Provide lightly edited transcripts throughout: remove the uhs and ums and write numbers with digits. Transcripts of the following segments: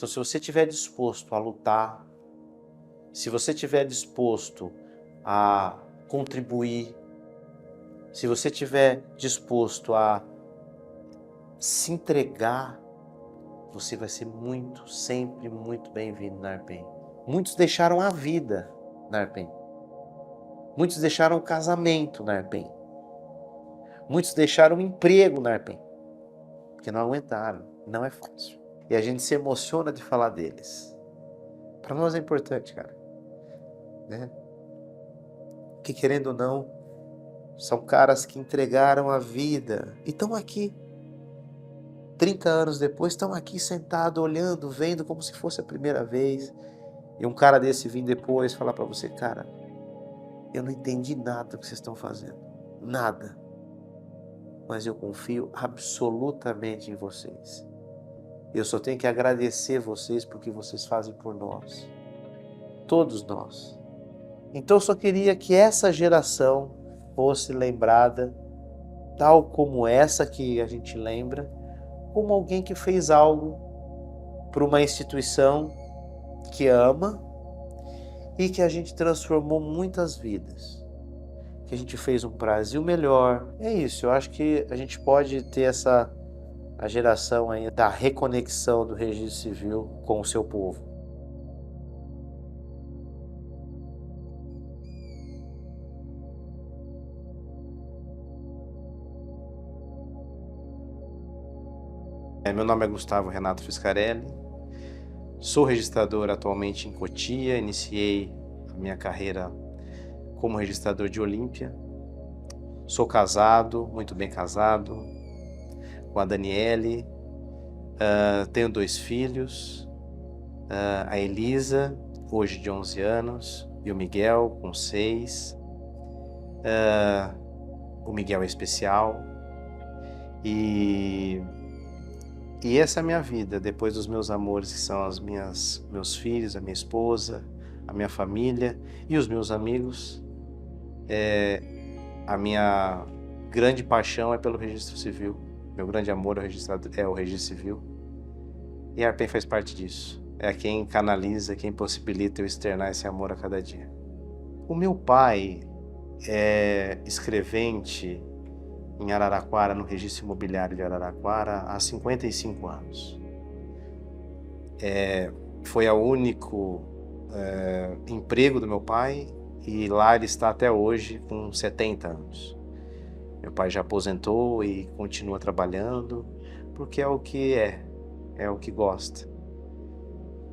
Então, se você estiver disposto a lutar, se você estiver disposto a contribuir, se você estiver disposto a se entregar, você vai ser sempre muito bem-vindo na Arpen. Muitos deixaram a vida na Arpen. Muitos deixaram o casamento na Arpen. Muitos deixaram o emprego na Arpen. Porque não aguentaram. Não é fácil. E a gente se emociona de falar deles. Para nós é importante, cara. Né? Que querendo ou não, são caras que entregaram a vida e estão aqui. 30 anos depois, estão aqui sentados, olhando, vendo como se fosse a primeira vez. E um cara desse vir depois falar para você, cara, eu não entendi nada do que vocês estão fazendo. Nada. Mas eu confio absolutamente em vocês. Eu só tenho que agradecer vocês porque vocês fazem por nós. Todos nós. Então eu só queria que essa geração fosse lembrada, tal como essa que a gente lembra, como alguém que fez algo para uma instituição que ama e que a gente transformou muitas vidas. Que a gente fez um Brasil melhor. É isso, eu acho que a gente pode ter a geração aí da reconexão do registro civil com o seu povo. Meu nome é Gustavo Renato Fiscarelli, sou registrador atualmente em Cotia, iniciei a minha carreira como registrador de Olímpia, sou casado, muito bem casado, com a Daniele, tenho 2 filhos, a Elisa, hoje de 11 anos, e o Miguel, com 6, o Miguel é especial, e essa é a minha vida, depois dos meus amores, que são meus filhos, a minha esposa, a minha família e os meus amigos. A minha grande paixão é pelo registro civil. Meu grande amor é o registro civil. E a Arpen faz parte disso. É quem canaliza, quem possibilita eu externar esse amor a cada dia. O meu pai é escrevente em Araraquara, no registro imobiliário de Araraquara, há 55 anos. Foi o único emprego do meu pai e lá ele está até hoje com 70 anos. Meu pai já aposentou e continua trabalhando porque é o que é o que gosta.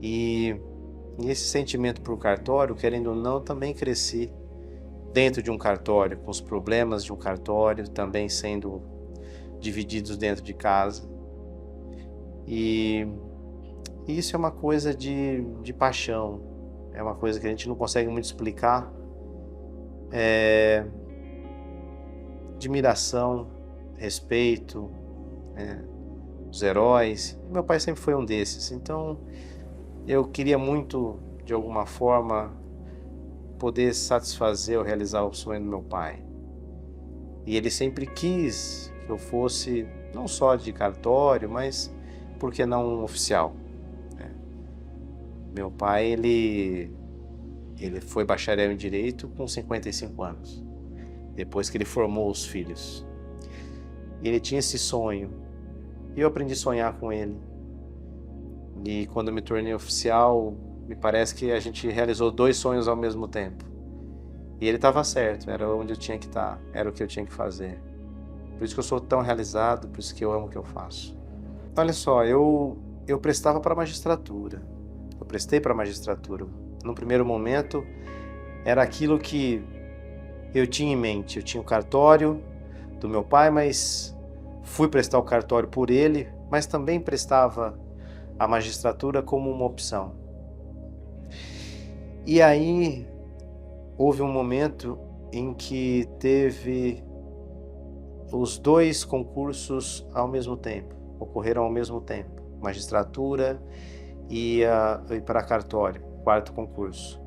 E esse sentimento por cartório, querendo ou não, também cresci dentro de um cartório, com os problemas de um cartório também sendo divididos dentro de casa. E isso é uma coisa de paixão, é uma coisa que a gente não consegue muito explicar, admiração, respeito, os heróis. Meu pai sempre foi um desses, então eu queria muito, de alguma forma, poder satisfazer ou realizar o sonho do meu pai. E ele sempre quis que eu fosse não só de cartório, mas por que não oficial? Meu pai, ele foi bacharel em Direito com 55 anos, depois que ele formou os filhos. E ele tinha esse sonho, e eu aprendi a sonhar com ele. E quando eu me tornei oficial, me parece que a gente realizou 2 sonhos ao mesmo tempo. E ele estava certo, era onde eu tinha que estar, era o que eu tinha que fazer. Por isso que eu sou tão realizado, por isso que eu amo o que eu faço. Olha só, eu prestava para a magistratura. Eu prestei para a magistratura. No primeiro momento, era aquilo que eu tinha em mente. Eu tinha o cartório do meu pai, mas fui prestar o cartório por ele, mas também prestava a magistratura como uma opção. E aí houve um momento em que teve os 2 concursos ao mesmo tempo, ocorreram ao mesmo tempo, magistratura e para cartório, 4º concurso.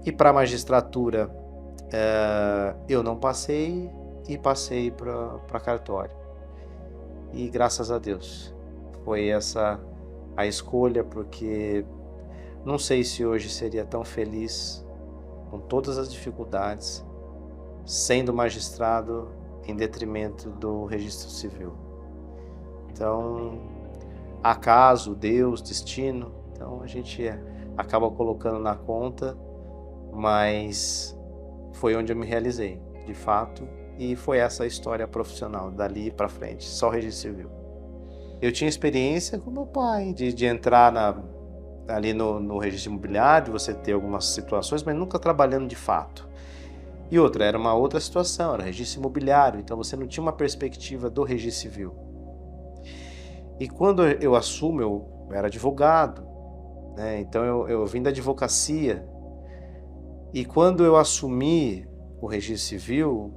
E para magistratura eu não passei e passei para cartório. E graças a Deus foi essa a escolha, porque não sei se hoje seria tão feliz, com todas as dificuldades, sendo magistrado em detrimento do registro civil. Então, acaso, Deus, destino, então a gente acaba colocando na conta, mas foi onde eu me realizei, de fato, e foi essa a história profissional, dali para frente, só registro civil. Eu tinha experiência com meu pai, de entrar ali no registro imobiliário, você ter algumas situações, mas nunca trabalhando de fato. E outra, era uma outra situação, era registro imobiliário, então você não tinha uma perspectiva do registro civil. E quando eu assumo, eu era advogado, né? Então eu vim da advocacia. E quando eu assumi o registro civil,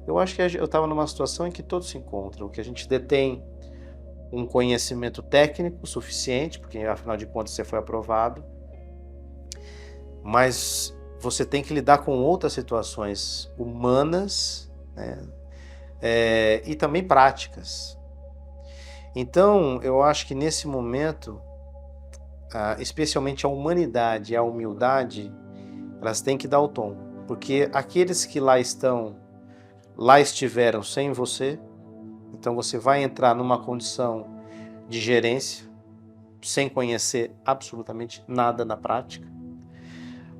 eu acho que eu estava numa situação em que todos se encontram, que a gente detém um conhecimento técnico suficiente, porque afinal de contas você foi aprovado, mas você tem que lidar com outras situações humanas, né? E também práticas. Então, eu acho que nesse momento, especialmente a humanidade e a humildade, elas têm que dar o tom, porque aqueles que lá estiveram sem você, então você vai entrar numa condição de gerência, sem conhecer absolutamente nada na prática,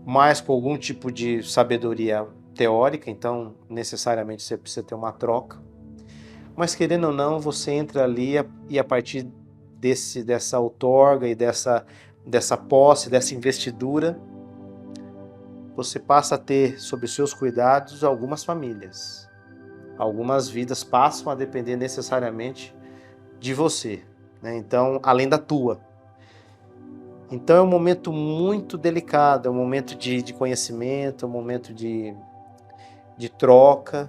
mas com algum tipo de sabedoria teórica, então necessariamente você precisa ter uma troca. Mas querendo ou não, você entra ali e a partir dessa outorga e dessa posse, dessa investidura, você passa a ter sob seus cuidados algumas famílias. Algumas vidas passam a depender necessariamente de você, né? Então, além da tua. Então é um momento muito delicado, é um momento de conhecimento, é um momento de troca.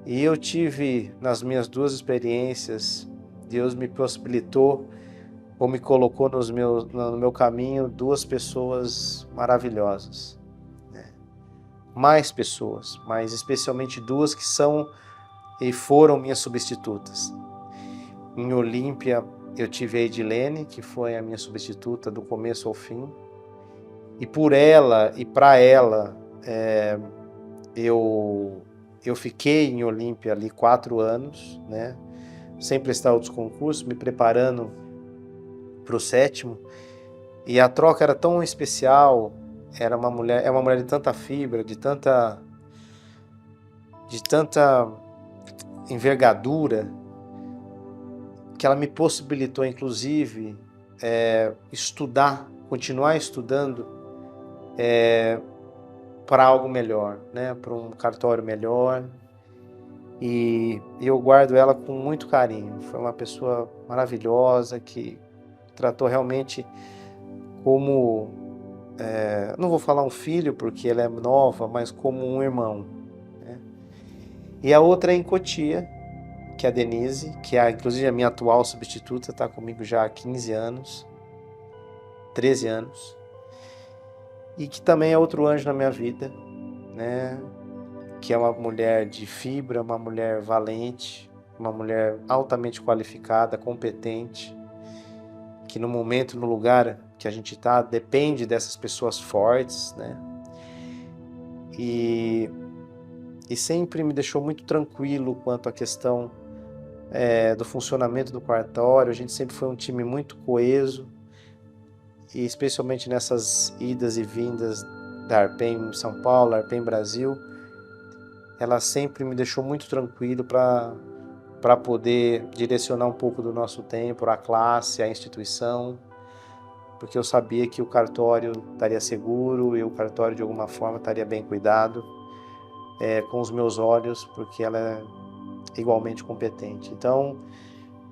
E eu tive, nas minhas duas experiências, Deus me possibilitou, ou me colocou no meu caminho, duas pessoas maravilhosas. Né? Mais pessoas, mas especialmente duas que são e foram minhas substitutas. Em Olímpia, eu tive a Edilene, que foi a minha substituta do começo ao fim. E por ela e para ela, eu fiquei em Olímpia ali 4 anos, né? Sem prestar outros concursos, me preparando para o 7º. E a troca era tão especial, é uma mulher de tanta fibra, de tanta envergadura, que ela me possibilitou, inclusive, continuar estudando para algo melhor, né? Para um cartório melhor. E eu guardo ela com muito carinho. Foi uma pessoa maravilhosa que tratou realmente como, não vou falar um filho porque ela é nova, mas como um irmão. Né? E a outra é em Cotia, que é a Denise, que é inclusive a minha atual substituta, está comigo já há 15 anos, 13 anos, e que também é outro anjo na minha vida, né? Que é uma mulher de fibra, uma mulher valente, uma mulher altamente qualificada, competente, que no momento, no lugar que a gente está, depende dessas pessoas fortes, né? E sempre me deixou muito tranquilo quanto à questão do funcionamento do cartório. A gente sempre foi um time muito coeso, e especialmente nessas idas e vindas da Arpem São Paulo, Arpem Brasil, ela sempre me deixou muito tranquilo para poder direcionar um pouco do nosso tempo, a classe, a instituição, porque eu sabia que o cartório estaria seguro e o cartório de alguma forma estaria bem cuidado, com os meus olhos, porque ela é igualmente competente. Então,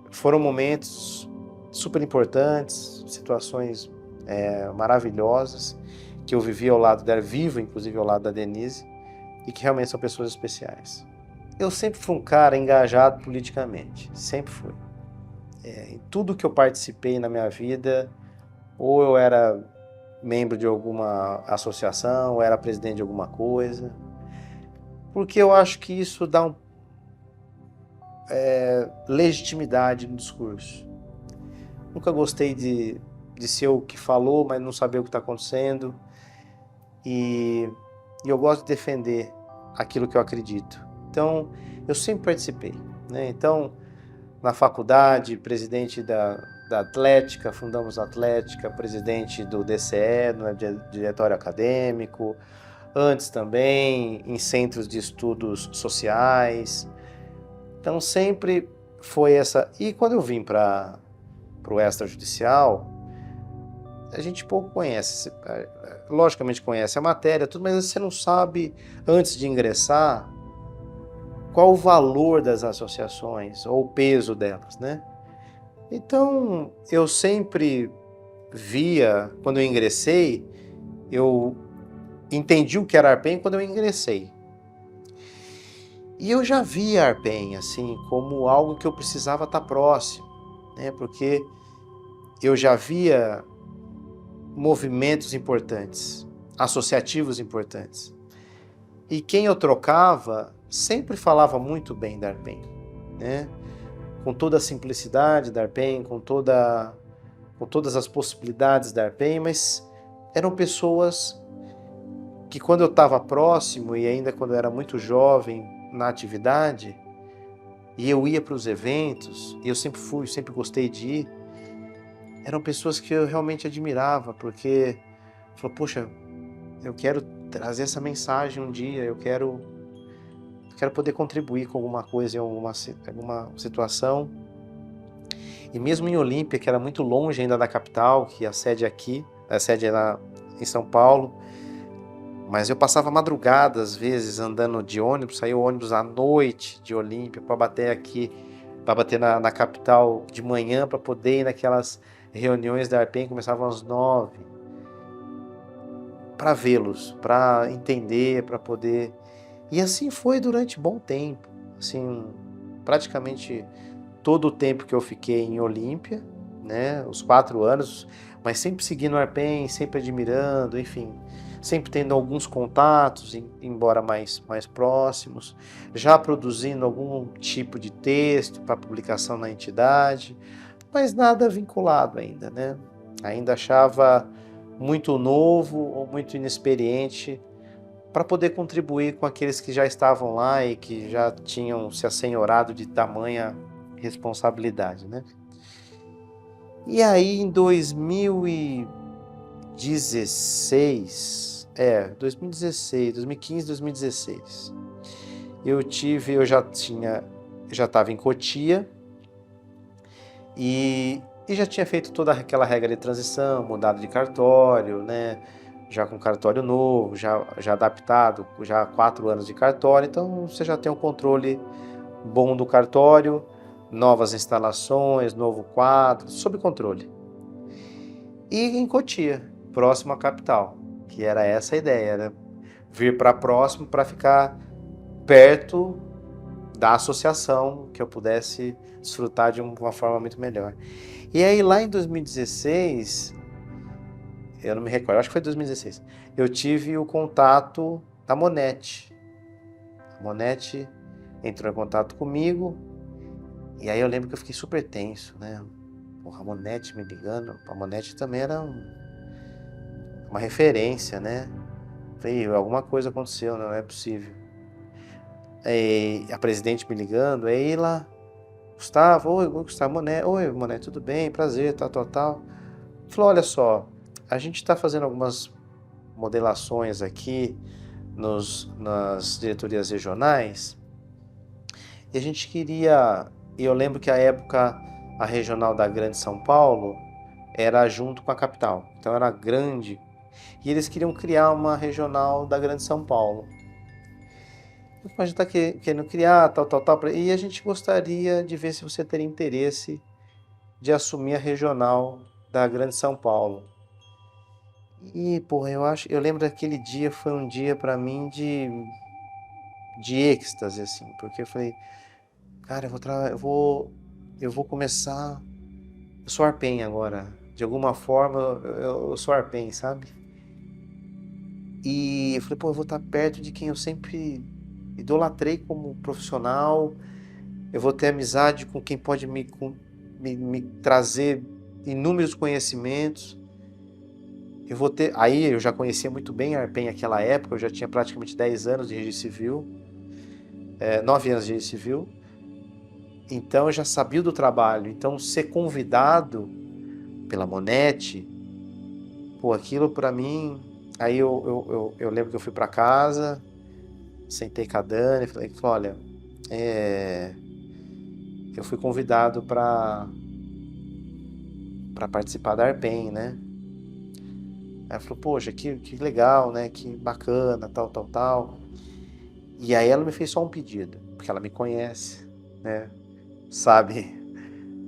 foram momentos super importantes, situações maravilhosas, que eu vivi ao lado dela, vivo inclusive ao lado da Denise, e que realmente são pessoas especiais. Eu sempre fui um cara engajado politicamente, sempre fui. Em tudo que eu participei na minha vida, ou eu era membro de alguma associação, ou era presidente de alguma coisa, porque eu acho que isso dá legitimidade no discurso. nunca gostei de ser o que falou, mas não saber o que está acontecendo. E eu gosto de defender aquilo que eu acredito. Então, eu sempre participei, né? Então, na faculdade, presidente da Atlética, fundamos a Atlética, presidente do DCE, no Diretório Acadêmico, antes também em centros de estudos sociais. Então sempre foi essa. E quando eu vim para o extrajudicial, a gente pouco conhece, logicamente conhece a matéria, tudo, mas você não sabe, antes de ingressar, qual o valor das associações ou o peso delas, né? Então, eu sempre via, quando eu ingressei, eu entendi o que era Arpen quando eu ingressei. E eu já via a Arpen, assim, como algo que eu precisava estar próximo, né? Porque eu já via movimentos importantes, associativos importantes. E quem eu trocava sempre falava muito bem da Arpen, né? Com toda a simplicidade da Arpen, com todas as possibilidades da Arpen, mas eram pessoas que quando eu estava próximo e ainda quando eu era muito jovem na atividade, e eu ia para os eventos, e eu sempre fui, sempre gostei de ir, eram pessoas que eu realmente admirava, porque eu falei, poxa, eu quero trazer essa mensagem um dia, eu quero poder contribuir com alguma coisa em alguma situação. E mesmo em Olímpia, que era muito longe ainda da capital, que a sede é lá em São Paulo, mas eu passava madrugadas, às vezes, andando de ônibus, saía o ônibus à noite de Olímpia para bater aqui, para bater na capital de manhã, para poder ir naquelas reuniões da Arpen, começavam às 9, para vê-los, para entender, para poder... E assim foi durante bom tempo, assim, praticamente todo o tempo que eu fiquei em Olímpia, né, os 4 anos, mas sempre seguindo o Arpen, sempre admirando, enfim, sempre tendo alguns contatos, embora mais próximos, já produzindo algum tipo de texto para publicação na entidade, mas nada vinculado ainda, né? Ainda achava muito novo ou muito inexperiente para poder contribuir com aqueles que já estavam lá e que já tinham se assenhorado de tamanha responsabilidade, né? E aí em 2016, 2015, 2016, eu já estava em Cotia e já tinha feito toda aquela regra de transição, mudado de cartório, né? Já com cartório novo, já adaptado, já há 4 anos de cartório, então você já tem um controle bom do cartório, novas instalações, novo quadro, sob controle. E em Cotia, próximo à capital, que era essa a ideia, né? Vir para próximo para ficar perto da associação, que eu pudesse desfrutar de uma forma muito melhor. E aí lá em 2016, eu não me recordo, acho que foi 2016, eu tive o contato da Monete. A Monete entrou em contato comigo, e aí eu lembro que eu fiquei super tenso, né? Porra, a Monete me ligando, a Monete também era uma referência, né? Falei, alguma coisa aconteceu, não é possível. E a presidente me ligando, aí lá, Gustavo, oi Gustavo, Monete, oi Monete, tudo bem, prazer, tal. Falou, olha só, a gente está fazendo algumas modelações aqui nas diretorias regionais, e a gente queria, e eu lembro que à época a regional da Grande São Paulo era junto com a capital, então era grande, e eles queriam criar uma regional da Grande São Paulo. A gente está querendo criar, tal, e a gente gostaria de ver se você teria interesse de assumir a regional da Grande São Paulo. E, porra, eu lembro daquele dia, foi um dia para mim de êxtase, assim, porque eu falei, cara, eu vou começar, eu sou Arpen agora, de alguma forma eu sou Arpen, sabe? E eu falei, pô, eu vou estar perto de quem eu sempre idolatrei como profissional, eu vou ter amizade com quem pode me trazer inúmeros conhecimentos. Aí eu já conhecia muito bem a Arpen naquela época, eu já tinha praticamente 10 anos de registro civil, 9 anos de registro civil, então eu já sabia do trabalho. Então ser convidado pela Monetti, pô, aquilo para mim... Aí eu lembro que eu fui para casa, sentei com a Dani e falei, olha, eu fui convidado para participar da Arpen, né? Ela falou, poxa, que legal, né? Que bacana, tal, tal, tal. E aí ela me fez só um pedido, porque ela me conhece, né? Sabe?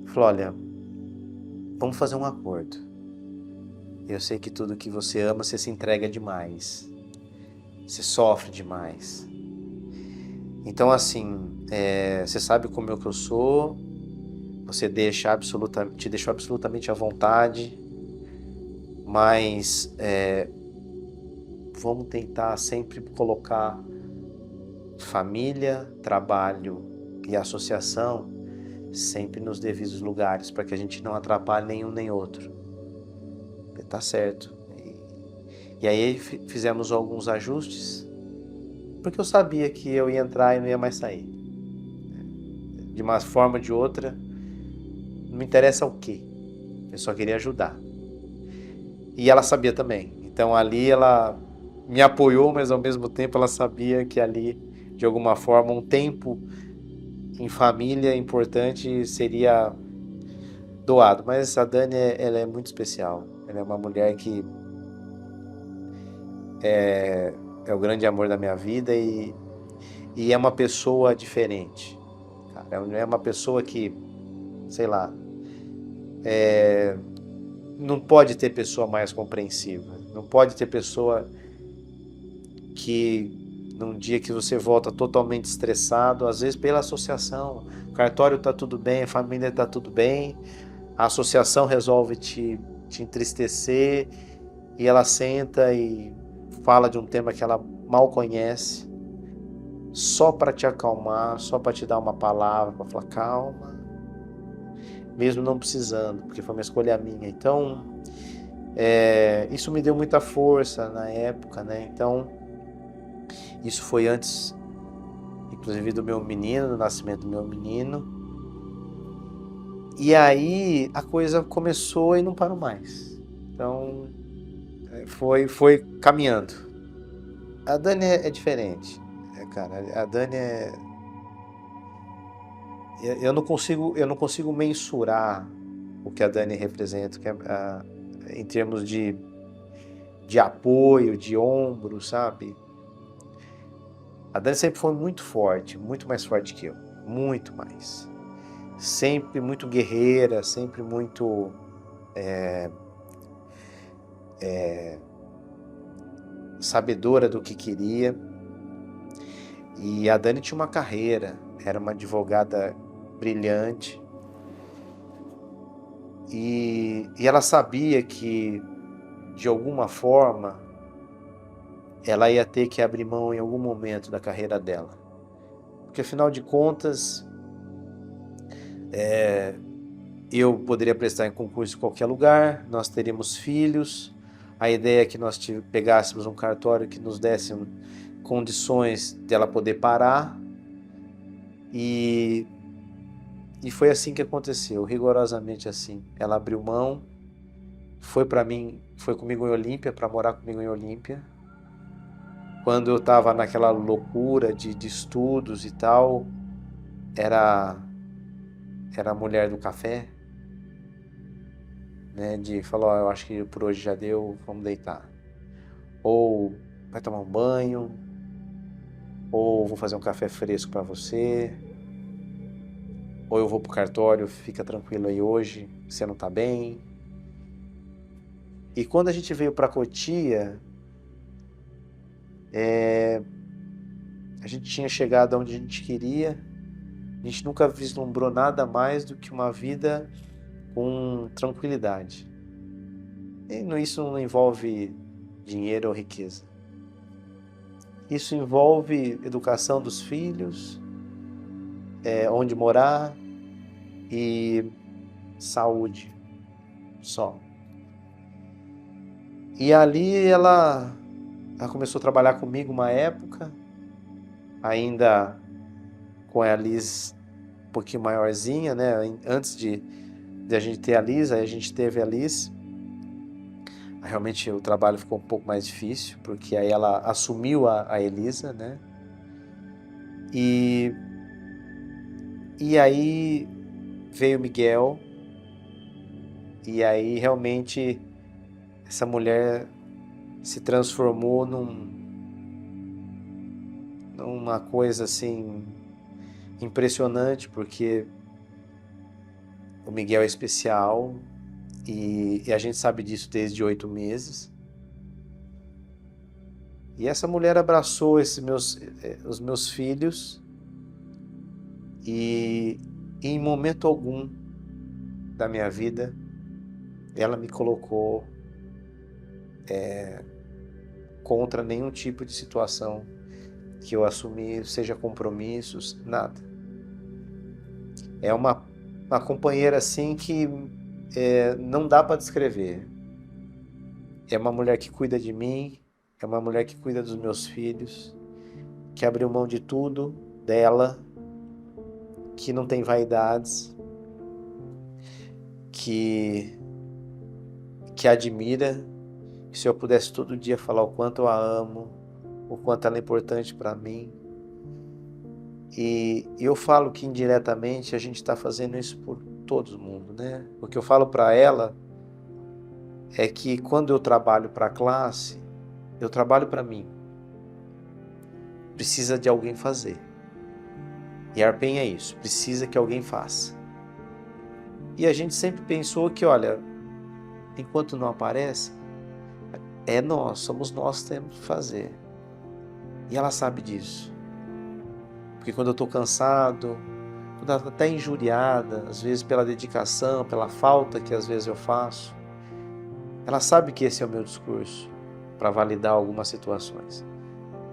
Falou, olha, vamos fazer um acordo. Eu sei que tudo que você ama, você se entrega demais. Você sofre demais. Então, assim, você sabe como que eu sou, você te deixou absolutamente à vontade, mas vamos tentar sempre colocar família, trabalho e associação sempre nos devidos lugares, para que a gente não atrapalhe nenhum nem outro. Tá certo. E aí fizemos alguns ajustes, porque eu sabia que eu ia entrar e não ia mais sair. De uma forma ou de outra, não me interessa o quê. Eu só queria ajudar. E ela sabia também. Então ali ela me apoiou, mas ao mesmo tempo ela sabia que ali, de alguma forma, um tempo em família importante seria doado. Mas a Dani, ela é muito especial. Ela é uma mulher que é o grande amor da minha vida e é uma pessoa diferente. Cara, é uma pessoa que, sei lá, não pode ter pessoa mais compreensiva. Não pode ter pessoa que, num dia que você volta totalmente estressado, às vezes pela associação, o cartório está tudo bem, a família está tudo bem, a associação resolve te entristecer e ela senta e fala de um tema que ela mal conhece, só para te acalmar, só para te dar uma palavra, para falar calma, mesmo não precisando, porque foi uma escolha minha. Então, isso me deu muita força na época, né? Então, isso foi antes, inclusive, do meu menino, do nascimento do meu menino. E aí a coisa começou e não parou mais. Então, foi caminhando. A Dani é diferente, cara. A Dani eu não consigo mensurar o que a Dani representa, em termos de apoio, de ombro, sabe? A Dani sempre foi muito forte, muito mais forte que eu, muito mais. Sempre muito guerreira, sempre muito sabedora do que queria. E a Dani tinha uma carreira, era uma advogada brilhante. E ela sabia que, de alguma forma, ela ia ter que abrir mão em algum momento da carreira dela. Porque, afinal de contas, eu poderia prestar em concurso em qualquer lugar, nós teríamos filhos, a ideia é que nós pegássemos um cartório que nos desse condições dela poder parar, e foi assim que aconteceu, rigorosamente assim. Ela abriu mão, foi comigo em Olímpia, para morar comigo em Olímpia. Quando eu estava naquela loucura de estudos e tal, era a mulher do café, né, de falar, eu acho que por hoje já deu, vamos deitar. Ou vai tomar um banho, ou vou fazer um café fresco para você, ou eu vou pro cartório, fica tranquilo aí hoje, você não tá bem. E quando a gente veio para Cotia, a gente tinha chegado onde a gente queria, a gente nunca vislumbrou nada mais do que uma vida com tranquilidade. E isso não envolve dinheiro ou riqueza. Isso envolve educação dos filhos, onde morar e saúde. só. E ali ela começou a trabalhar comigo uma época, ainda com a Liz um pouquinho maiorzinha, né? Antes de a gente ter a Liz, aí a gente teve a Liz. Realmente o trabalho ficou um pouco mais difícil, porque aí ela assumiu a Elisa, né? E aí veio o Miguel, e aí realmente essa mulher se transformou numa coisa assim impressionante, porque o Miguel é especial e a gente sabe disso desde 8 meses. E essa mulher abraçou os meus filhos e em momento algum da minha vida ela me colocou contra nenhum tipo de situação que eu assumi, seja compromissos, nada. É uma companheira assim que não dá para descrever. É uma mulher que cuida de mim, é uma mulher que cuida dos meus filhos, que abriu mão de tudo dela, que não tem vaidades, que admira, que se eu pudesse todo dia falar o quanto eu a amo, o quanto ela é importante para mim. E eu falo que indiretamente a gente está fazendo isso por todo mundo, né? O que eu falo para ela é que quando eu trabalho para a classe, eu trabalho para mim. Precisa de alguém fazer. E Arpen é isso, precisa que alguém faça. E a gente sempre pensou que, olha, enquanto não aparece, somos nós que temos que fazer. E ela sabe disso. Porque quando eu estou cansado, quando ela está até injuriada, às vezes pela dedicação, pela falta que às vezes eu faço, ela sabe que esse é o meu discurso para validar algumas situações.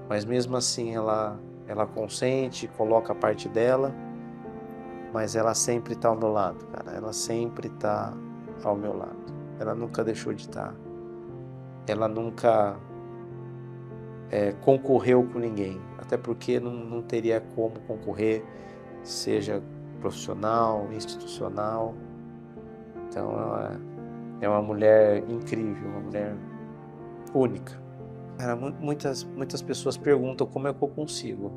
Mas mesmo assim ela consente, coloca a parte dela, mas ela sempre está ao meu lado, cara. Ela sempre está ao meu lado. Ela nunca deixou de estar. Ela nunca concorreu com ninguém, até porque não teria como concorrer, seja profissional, institucional. Então ela é uma mulher incrível, uma mulher única. Cara, muitas pessoas perguntam como é que eu consigo.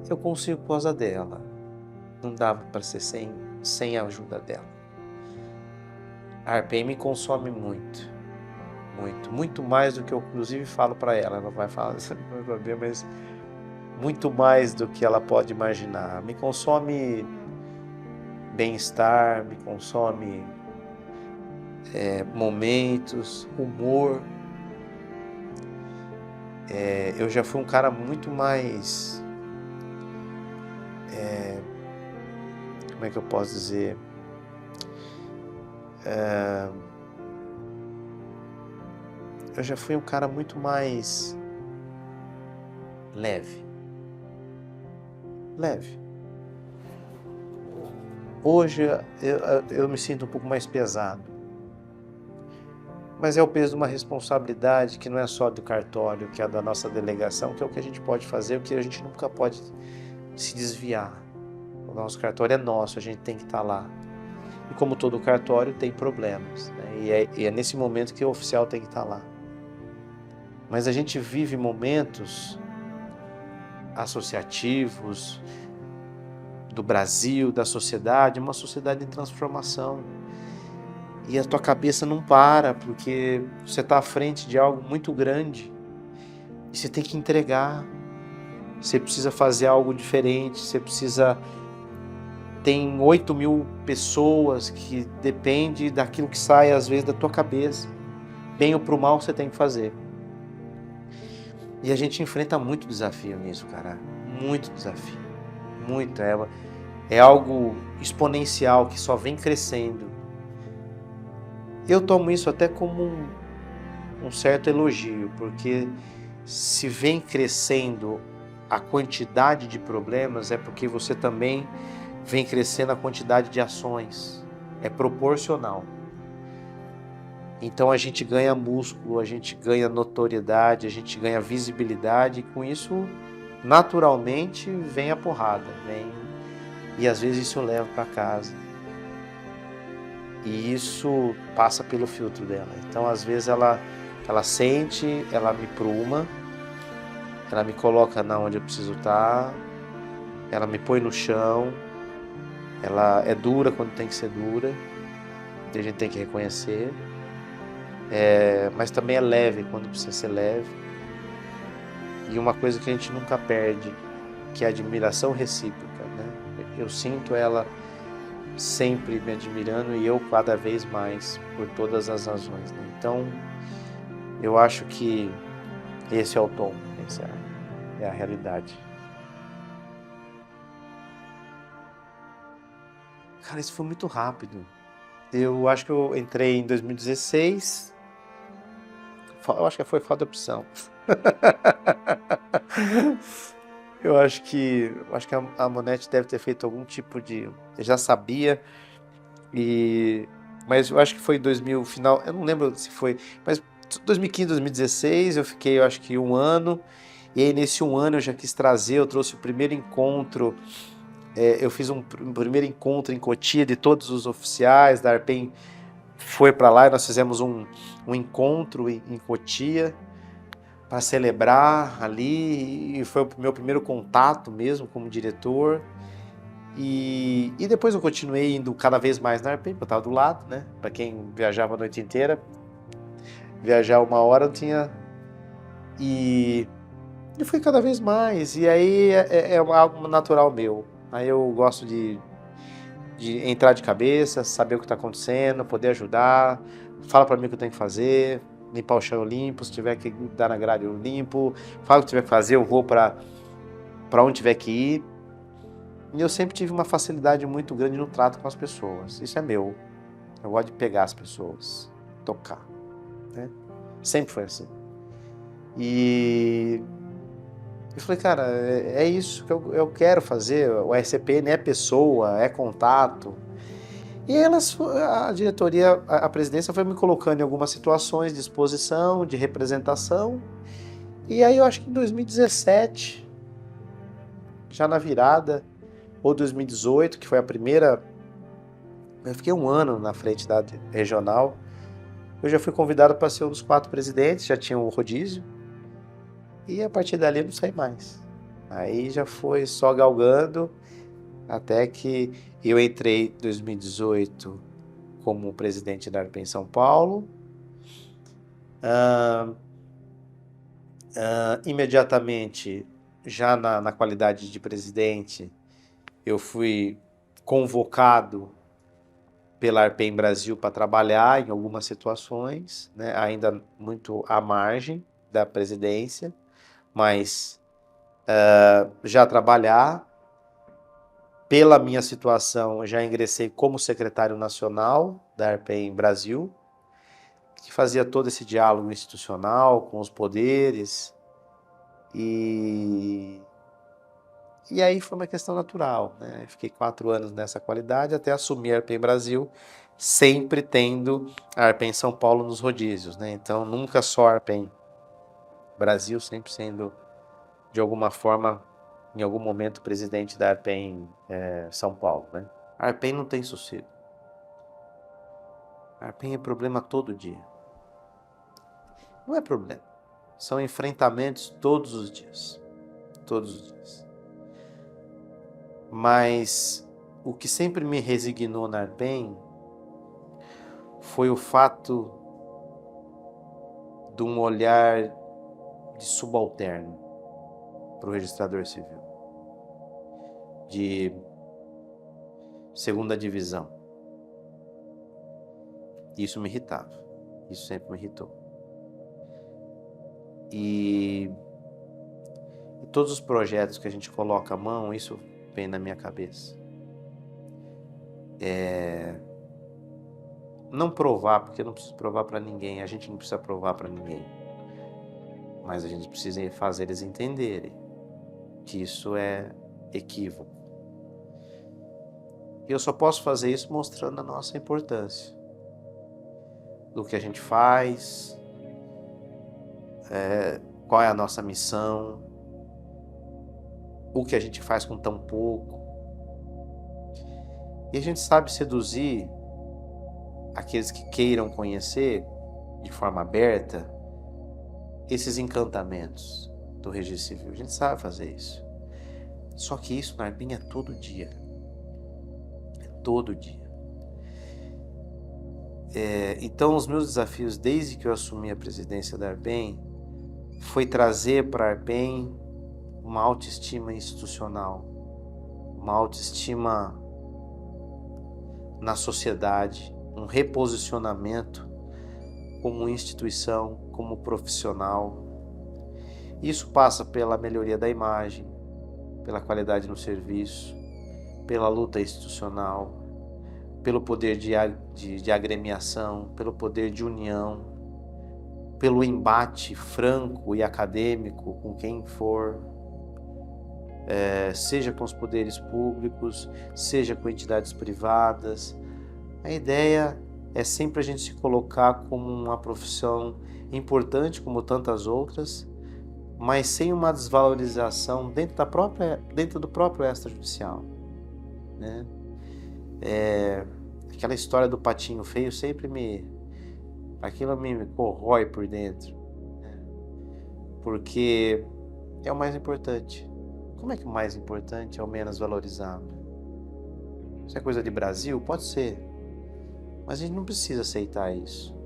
Eu consigo por causa dela. Não dava para ser sem a ajuda dela. A Arpen me consome muito. Muito mais do que eu inclusive falo para ela. Ela vai falar, não vai saber, mas muito mais do que ela pode imaginar. Me consome bem-estar, me consome momentos, humor. Eu já fui um cara muito mais, como é que eu posso dizer, eu já fui um cara muito mais leve. Hoje eu me sinto um pouco mais pesado. Mas é o peso de uma responsabilidade que não é só do cartório, que é da nossa delegação, que é o que a gente pode fazer, o que a gente nunca pode se desviar. O nosso cartório é nosso, a gente tem que estar lá. E como todo cartório, tem problemas, né? E é nesse momento que o oficial tem que estar lá. Mas a gente vive momentos associativos do Brasil, da sociedade, uma sociedade em transformação. E a tua cabeça não para, porque você está à frente de algo muito grande. E você tem que entregar. Você precisa fazer algo diferente, você precisa... Tem 8.000 pessoas que dependem daquilo que sai, às vezes, da tua cabeça. Bem ou pro mal, você tem que fazer. E a gente enfrenta muito desafio nisso, cara. Muito desafio. Muito. É algo exponencial que só vem crescendo. Eu tomo isso até como um certo elogio, porque se vem crescendo a quantidade de problemas, é porque você também vem crescendo a quantidade de ações. é proporcional. Então a gente ganha músculo, a gente ganha notoriedade, a gente ganha visibilidade, e com isso, naturalmente, vem a porrada, e às vezes isso eu levo para casa. E isso passa pelo filtro dela. Então às vezes ela sente, ela me pruma, ela me coloca na onde eu preciso estar, ela me põe no chão, ela é dura quando tem que ser dura, e a gente tem que reconhecer. Mas também é leve quando precisa ser leve. E uma coisa que a gente nunca perde, que é a admiração recíproca, né? Eu sinto ela sempre me admirando e eu cada vez mais, por todas as razões, né? Então, eu acho que esse é o tom, essa é a realidade. Cara, isso foi muito rápido. Eu acho que eu entrei em 2016. Eu acho que foi falta de opção. Eu acho que a Monete deve ter feito algum tipo de... Eu já sabia, mas eu acho que foi 2000, final... Eu não lembro se foi... Mas 2015, 2016, eu fiquei, eu acho que 1 ano. E aí, nesse 1 ano, eu já quis trazer, eu trouxe o primeiro encontro. Eu fiz um primeiro encontro em Cotia de todos os oficiais da Arpem. Foi para lá e nós fizemos um encontro em Cotia para celebrar ali, e foi o meu primeiro contato mesmo como diretor. E depois eu continuei indo cada vez mais na Arpem, porque eu estava do lado, né? Para quem viajava a noite inteira, viajar 1 hora eu tinha... E fui cada vez mais, e aí é algo natural meu. Aí eu gosto de entrar de cabeça, saber o que está acontecendo, poder ajudar, fala para mim o que eu tenho que fazer, limpar o chão eu limpo, se tiver que dar na grade eu limpo, fala o que tiver que fazer, eu vou para onde tiver que ir. E eu sempre tive uma facilidade muito grande no trato com as pessoas, isso é meu. Eu gosto de pegar as pessoas, tocar, né? Sempre foi assim. E eu falei, cara, é isso que eu quero fazer. O RCPN é pessoa, é contato. E a diretoria, a presidência foi me colocando em algumas situações de exposição, de representação. E aí eu acho que em 2017, já na virada, ou 2018, que foi a primeira... Eu fiquei 1 ano na frente da regional. Eu já fui convidado para ser um dos 4 presidentes, já tinha o rodízio. E a partir dali eu não saí mais. Aí já foi só galgando, até que eu entrei em 2018 como presidente da Arpem São Paulo. Imediatamente, já na qualidade de presidente, eu fui convocado pela Arpem Brasil para trabalhar em algumas situações, né, ainda muito à margem da presidência, mas já trabalhar. Pela minha situação, eu já ingressei como secretário nacional da Arpem Brasil, que fazia todo esse diálogo institucional com os poderes. E aí foi uma questão natural, né? Fiquei 4 anos nessa qualidade até assumir a Arpem Brasil, sempre tendo a Arpem São Paulo nos rodízios, né? Então nunca só a Arpem Brasil, sempre sendo de alguma forma, em algum momento, presidente da Arpem São Paulo, né? A Arpem não tem sossego. A Arpem é problema todo dia. Não é problema. São enfrentamentos todos os dias. Todos os dias. Mas o que sempre me resignou na Arpem foi o fato de um olhar de subalterno para o registrador civil, de segunda divisão. Isso me irritava. Isso sempre me irritou. E todos os projetos que a gente coloca a mão, isso vem na minha cabeça. Não provar, porque eu não preciso provar para ninguém, a gente não precisa provar para ninguém. Mas a gente precisa fazer eles entenderem que isso é equívoco. E eu só posso fazer isso mostrando a nossa importância, do que a gente faz, qual é a nossa missão, o que a gente faz com tão pouco. E a gente sabe seduzir aqueles que queiram conhecer de forma aberta esses encantamentos do registro civil. A gente sabe fazer isso. Só que isso na Arbin é todo dia. É todo dia. Então os meus desafios desde que eu assumi a presidência da Arbin foi trazer para a Arbin uma autoestima institucional, uma autoestima na sociedade, um reposicionamento como instituição, como profissional. Isso passa pela melhoria da imagem, pela qualidade no serviço, pela luta institucional, pelo poder de agremiação, pelo poder de união, pelo embate franco e acadêmico com quem for, seja com os poderes públicos, seja com entidades privadas. A ideia é sempre a gente se colocar como uma profissão importante, como tantas outras, mas sem uma desvalorização dentro do próprio extrajudicial, né? Aquela história do patinho feio sempre aquilo me corrói por dentro, né? Porque é o mais importante. Como é que o mais importante é o menos valorizado? Isso é coisa de Brasil? Pode ser, mas a gente não precisa aceitar isso.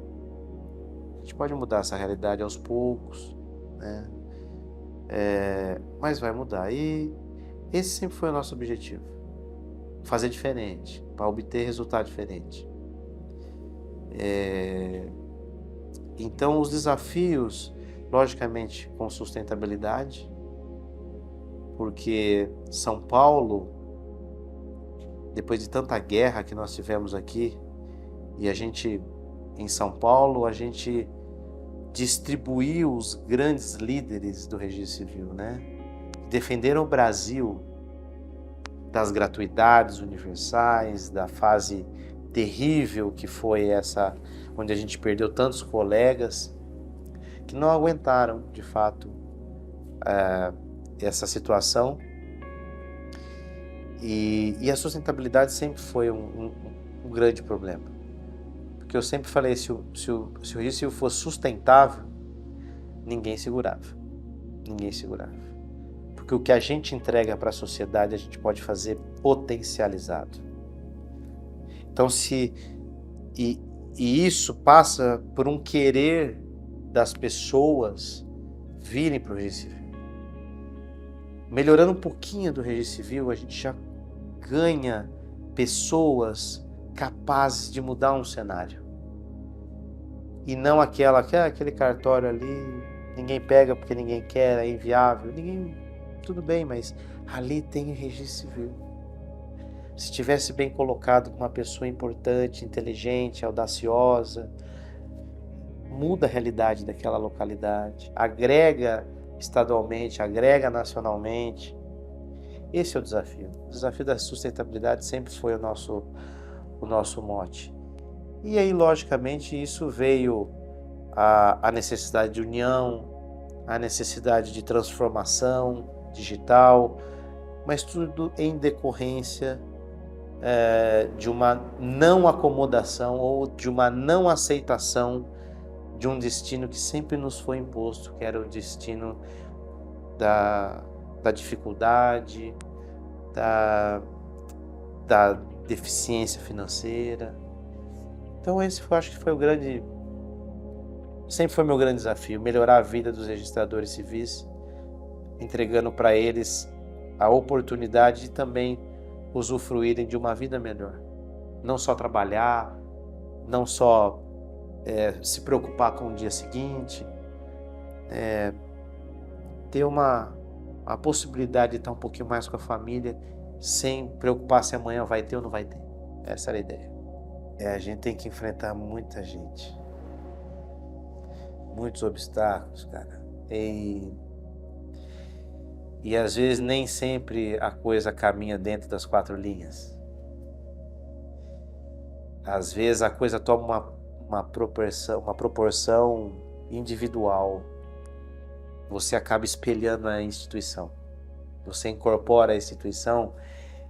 A gente pode mudar essa realidade aos poucos, né? Mas vai mudar. E esse sempre foi o nosso objetivo: fazer diferente, para obter resultado diferente. Então os desafios, logicamente, com sustentabilidade, porque São Paulo, depois de tanta guerra que nós tivemos aqui, e em São Paulo, a gente distribuiu os grandes líderes do registro civil, né? Defenderam o Brasil das gratuidades universais, da fase terrível que foi essa, onde a gente perdeu tantos colegas que não aguentaram, de fato, essa situação. E a sustentabilidade sempre foi um grande problema. Porque eu sempre falei, se o registro civil fosse sustentável, ninguém segurava. Ninguém segurava. Porque o que a gente entrega para a sociedade, a gente pode fazer potencializado. Então, e isso passa por um querer das pessoas virem para o registro civil. Melhorando um pouquinho do registro civil, a gente já ganha pessoas capazes de mudar um cenário. E não aquele cartório ali, ninguém pega porque ninguém quer, é inviável. Tudo bem, mas ali tem registro civil. Se estivesse bem colocado com uma pessoa importante, inteligente, audaciosa, muda a realidade daquela localidade, agrega estadualmente, agrega nacionalmente. Esse é o desafio. O desafio da sustentabilidade sempre foi o nosso mote. E aí, logicamente, isso veio a necessidade de união, a necessidade de transformação digital, mas tudo em decorrência de uma não acomodação ou de uma não aceitação de um destino que sempre nos foi imposto, que era o destino da dificuldade, da deficiência financeira. Então esse acho que foi sempre foi meu grande desafio, melhorar a vida dos registradores civis, entregando para eles a oportunidade de também usufruírem de uma vida melhor. Não só trabalhar, não só se preocupar com o dia seguinte, ter a possibilidade de estar um pouquinho mais com a família, sem preocupar se amanhã vai ter ou não vai ter. Essa era a ideia. A gente tem que enfrentar muita gente, muitos obstáculos, cara. E às vezes nem sempre a coisa caminha dentro das quatro linhas. Às vezes a coisa toma uma proporção individual. Você acaba espelhando a instituição. Você incorpora a instituição,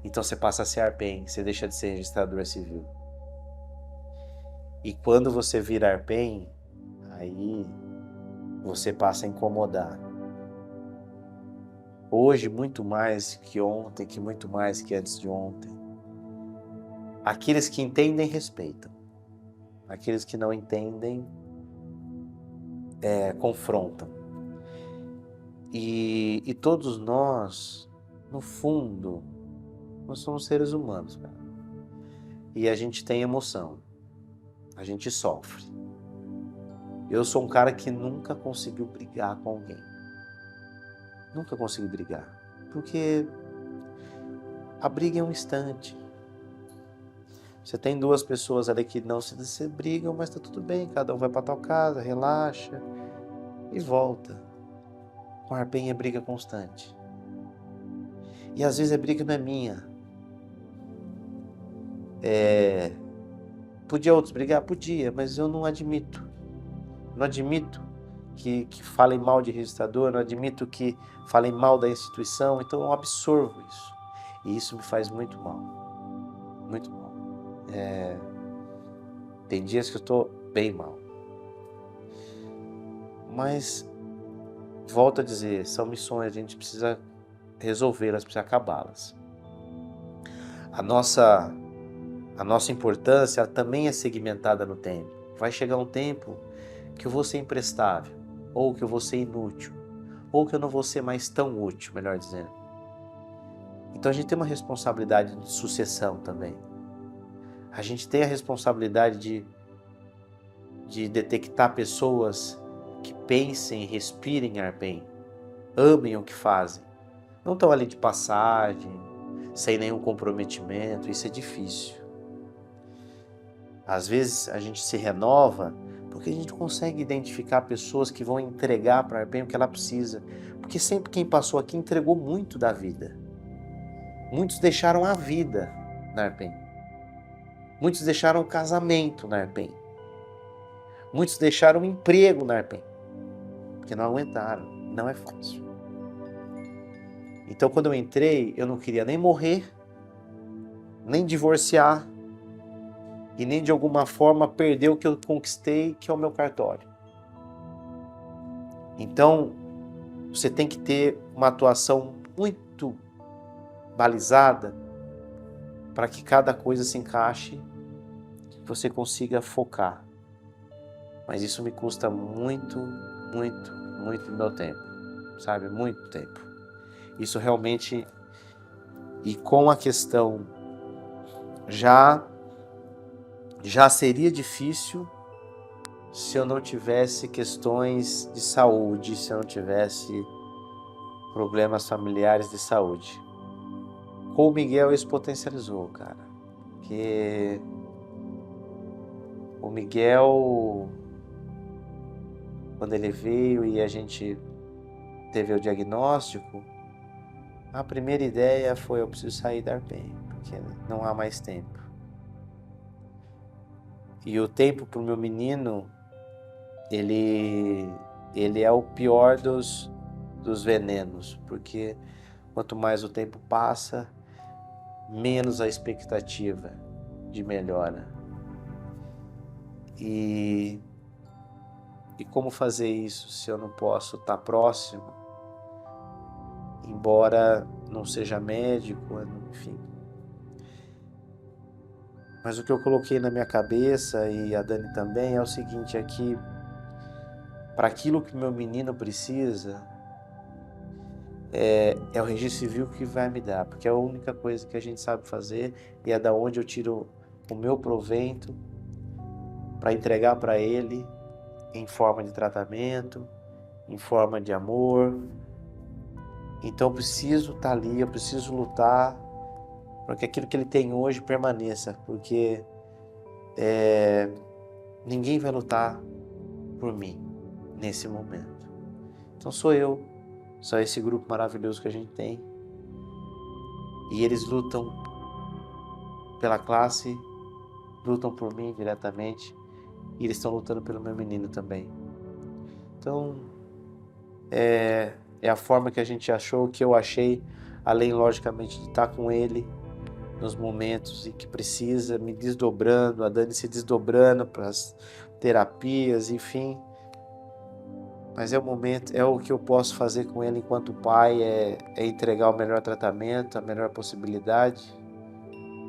então você passa a ser ARPEN, você deixa de ser registrador civil. E quando você vira ARPEN, aí você passa a incomodar. Hoje, muito mais que ontem, que muito mais que antes de ontem. Aqueles que entendem, respeitam. Aqueles que não entendem, confrontam. E todos nós, no fundo, nós somos seres humanos, cara. E a gente tem emoção. A gente sofre. Eu sou um cara que nunca conseguiu brigar com alguém. Nunca consegui brigar. Porque a briga é um instante. Você tem duas pessoas ali que não se brigam, mas tá tudo bem. Cada um vai pra tua casa, relaxa e volta. Com a ARPEN é briga constante. E às vezes a briga não é minha. Podia outros brigar? Podia, mas eu não admito. Não admito que falem mal de registrador, não admito que falem mal da instituição, então eu absorvo isso. E isso me faz muito mal. Muito mal. Tem dias que eu estou bem mal. Mas, volto a dizer, são missões, a gente precisa resolvê-las, precisa acabá-las. A nossa importância também é segmentada no tempo. Vai chegar um tempo que eu vou ser imprestável, ou que eu vou ser inútil, ou que eu não vou ser mais tão útil, melhor dizendo. Então a gente tem uma responsabilidade de sucessão também. A gente tem a responsabilidade de detectar pessoas que pensem, respirem ARPEN, amem o que fazem. Não estão ali de passagem, sem nenhum comprometimento, isso é difícil. Às vezes a gente se renova porque a gente consegue identificar pessoas que vão entregar para a ARPEN o que ela precisa. Porque sempre quem passou aqui entregou muito da vida. Muitos deixaram a vida na ARPEN. Muitos deixaram o casamento na ARPEN. Muitos deixaram o emprego na ARPEN. Porque não aguentaram. Não é fácil. Então quando eu entrei, eu não queria nem morrer, nem divorciar, e nem de alguma forma perder o que eu conquistei, que é o meu cartório. Então, você tem que ter uma atuação muito balizada para que cada coisa se encaixe, que você consiga focar. Mas isso me custa muito, muito, muito do meu tempo, sabe? Muito tempo. Isso realmente, e com a questão já seria difícil se eu não tivesse questões de saúde, se eu não tivesse problemas familiares de saúde. Com o Miguel isso potencializou, cara. Porque o Miguel, quando ele veio e a gente teve o diagnóstico, a primeira ideia foi: eu preciso sair da ARPEN, porque não há mais tempo. E o tempo para o meu menino, ele é o pior dos venenos, porque quanto mais o tempo passa, menos a expectativa de melhora. E como fazer isso se eu não posso estar próximo, embora não seja médico, enfim. Mas o que eu coloquei na minha cabeça, e a Dani também, é o seguinte, é que para aquilo que meu menino precisa, é o registro civil que vai me dar, porque é a única coisa que a gente sabe fazer e é da onde eu tiro o meu provento para entregar para ele em forma de tratamento, em forma de amor. Então eu preciso estar ali, eu preciso lutar para que aquilo que ele tem hoje permaneça, porque ninguém vai lutar por mim nesse momento. Então sou eu, só esse grupo maravilhoso que a gente tem, e eles lutam pela classe lutam por mim diretamente e eles estão lutando pelo meu menino também. Então, é a forma que a gente achou, que eu achei, além, logicamente, de estar com ele nos momentos em que precisa, me desdobrando, a Dani se desdobrando para as terapias, enfim. Mas é o momento, é o que eu posso fazer com ele enquanto pai, é entregar o melhor tratamento, a melhor possibilidade.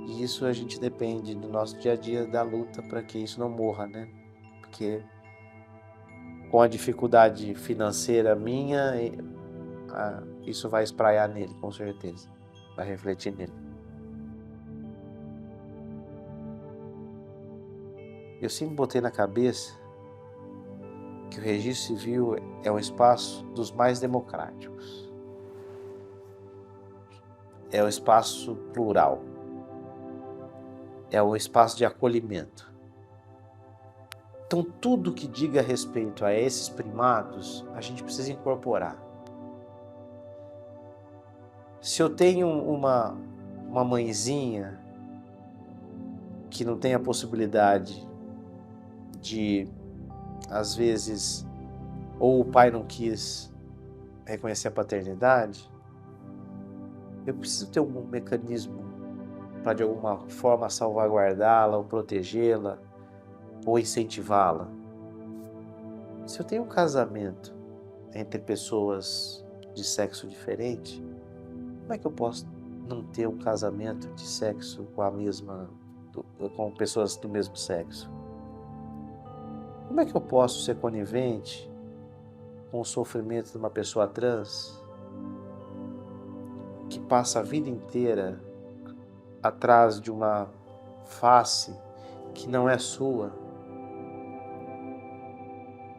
E isso a gente depende do nosso dia a dia, da luta para que isso não morra, né? Porque com a dificuldade financeira minha, isso vai espraiar nele, com certeza. Vai refletir nele. Eu sempre botei na cabeça que o registro civil é um espaço dos mais democráticos. É um espaço plural. É um espaço de acolhimento. Então, tudo que diga respeito a esses primados, a gente precisa incorporar. Se eu tenho uma mãezinha que não tem a possibilidade de, às vezes, ou o pai não quis reconhecer a paternidade, eu preciso ter um mecanismo para, de alguma forma, salvaguardá-la ou protegê-la ou incentivá-la. Se eu tenho um casamento entre pessoas de sexo diferente, como é que eu posso não ter um casamento de sexo com pessoas do mesmo sexo? Como é que eu posso ser conivente com o sofrimento de uma pessoa trans que passa a vida inteira atrás de uma face que não é sua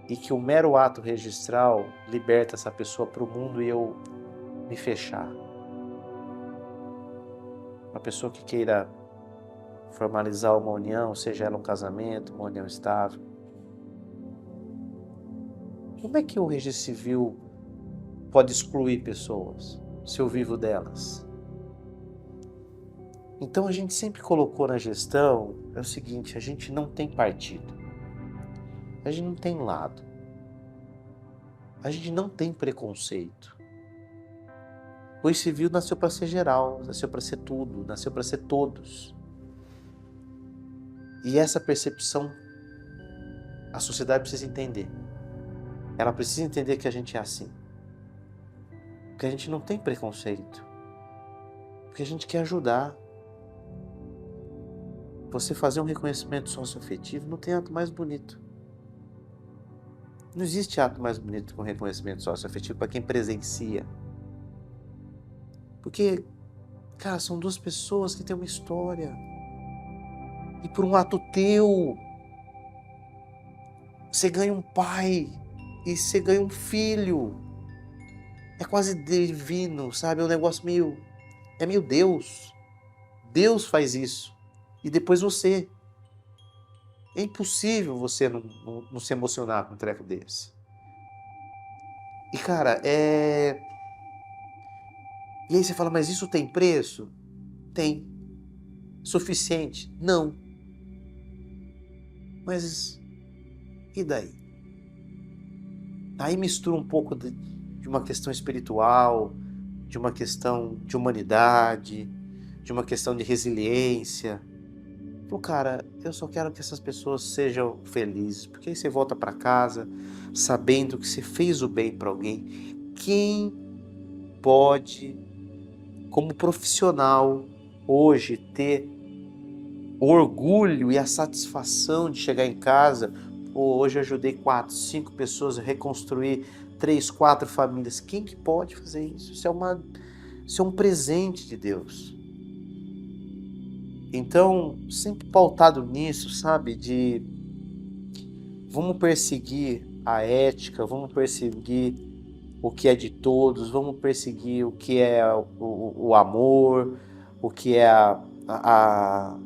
e que o mero ato registral liberta essa pessoa para o mundo e eu me fechar? Uma pessoa que queira formalizar uma união, seja ela um casamento, uma união estável. Como é que o registro civil pode excluir pessoas se eu vivo delas? Então a gente sempre colocou na gestão é o seguinte: a gente não tem partido, a gente não tem lado, a gente não tem preconceito. O registro civil nasceu para ser geral, nasceu para ser tudo, nasceu para ser todos. E essa percepção a sociedade precisa entender. Ela precisa entender que a gente é assim. Porque a gente não tem preconceito. Porque a gente quer ajudar. Você fazer um reconhecimento socioafetivo não tem ato mais bonito. Não existe ato mais bonito que um reconhecimento socioafetivo para quem presencia. Porque, cara, são duas pessoas que têm uma história. E por um ato teu, você ganha um pai e você ganha um filho. É quase divino, sabe? É um negócio meio Deus. Deus faz isso. E depois você. É impossível você não se emocionar com um treco desse. E cara, E aí você fala, mas isso tem preço? Tem. Suficiente? Não. Mas e daí? Aí mistura um pouco de uma questão espiritual, de uma questão de humanidade, de uma questão de resiliência. Cara, eu só quero que essas pessoas sejam felizes, porque aí você volta para casa sabendo que você fez o bem para alguém. Quem pode, como profissional, hoje ter o orgulho e a satisfação de chegar em casa? Pô, hoje eu ajudei 4, 5 pessoas a reconstruir 3, 4 famílias. Quem que pode fazer isso? Isso é um presente de Deus. Então, sempre pautado nisso, sabe? Vamos perseguir a ética, vamos perseguir o que é de todos, vamos perseguir o que é o amor, o que é a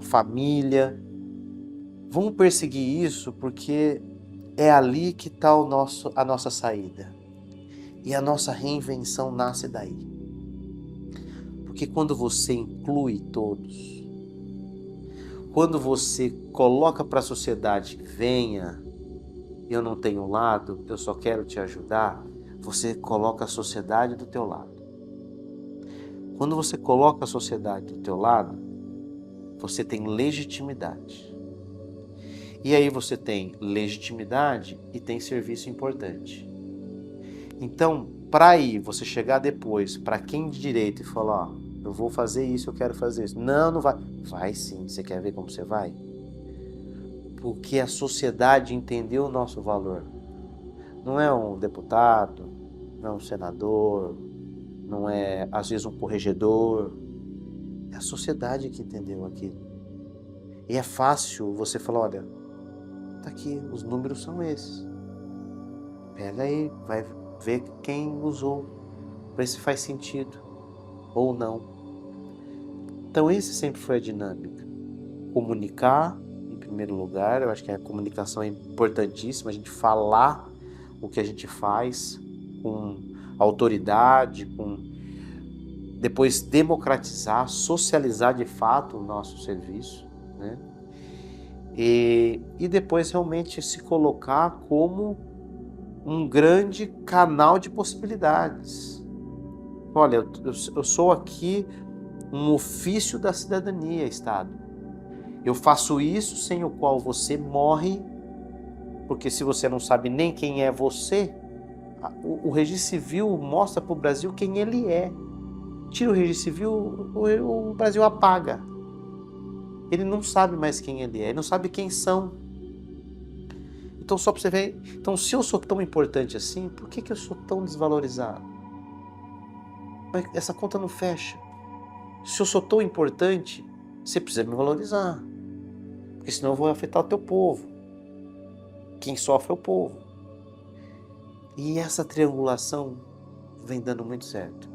família. Vamos perseguir isso porque é ali que está a nossa saída. E a nossa reinvenção nasce daí. Porque quando você inclui todos, quando você coloca para a sociedade, venha, eu não tenho lado, eu só quero te ajudar, você coloca a sociedade do teu lado. Quando você coloca a sociedade do teu lado, você tem legitimidade. E aí você tem legitimidade e tem serviço importante. Então, para aí você chegar depois, para quem de direito e falar, ó, eu vou fazer isso, eu quero fazer isso. Não, não vai. Vai sim, você quer ver como você vai? Porque a sociedade entendeu o nosso valor. Não é um deputado, não é um senador, não é às vezes um corregedor. É a sociedade que entendeu aquilo. E é fácil você falar, olha, tá aqui, os números são esses. Pega aí, vai ver quem usou, ver se faz sentido ou não. Então esse sempre foi a dinâmica. Comunicar, em primeiro lugar, eu acho que a comunicação é importantíssima, a gente falar o que a gente faz com autoridade, com depois democratizar, socializar de fato o nosso serviço, né? E depois realmente se colocar como um grande canal de possibilidades. Olha, eu sou aqui um ofício da cidadania, Estado. Eu faço isso sem o qual você morre, porque se você não sabe nem quem é você, o registro civil mostra para o Brasil quem ele é. Tira o registro civil, o Brasil apaga. Ele não sabe mais quem ele é, ele não sabe quem são. Então só para você ver, então se eu sou tão importante assim, por que eu sou tão desvalorizado? Essa conta não fecha. Se eu sou tão importante, você precisa me valorizar. Porque senão eu vou afetar o teu povo. Quem sofre é o povo. E essa triangulação vem dando muito certo.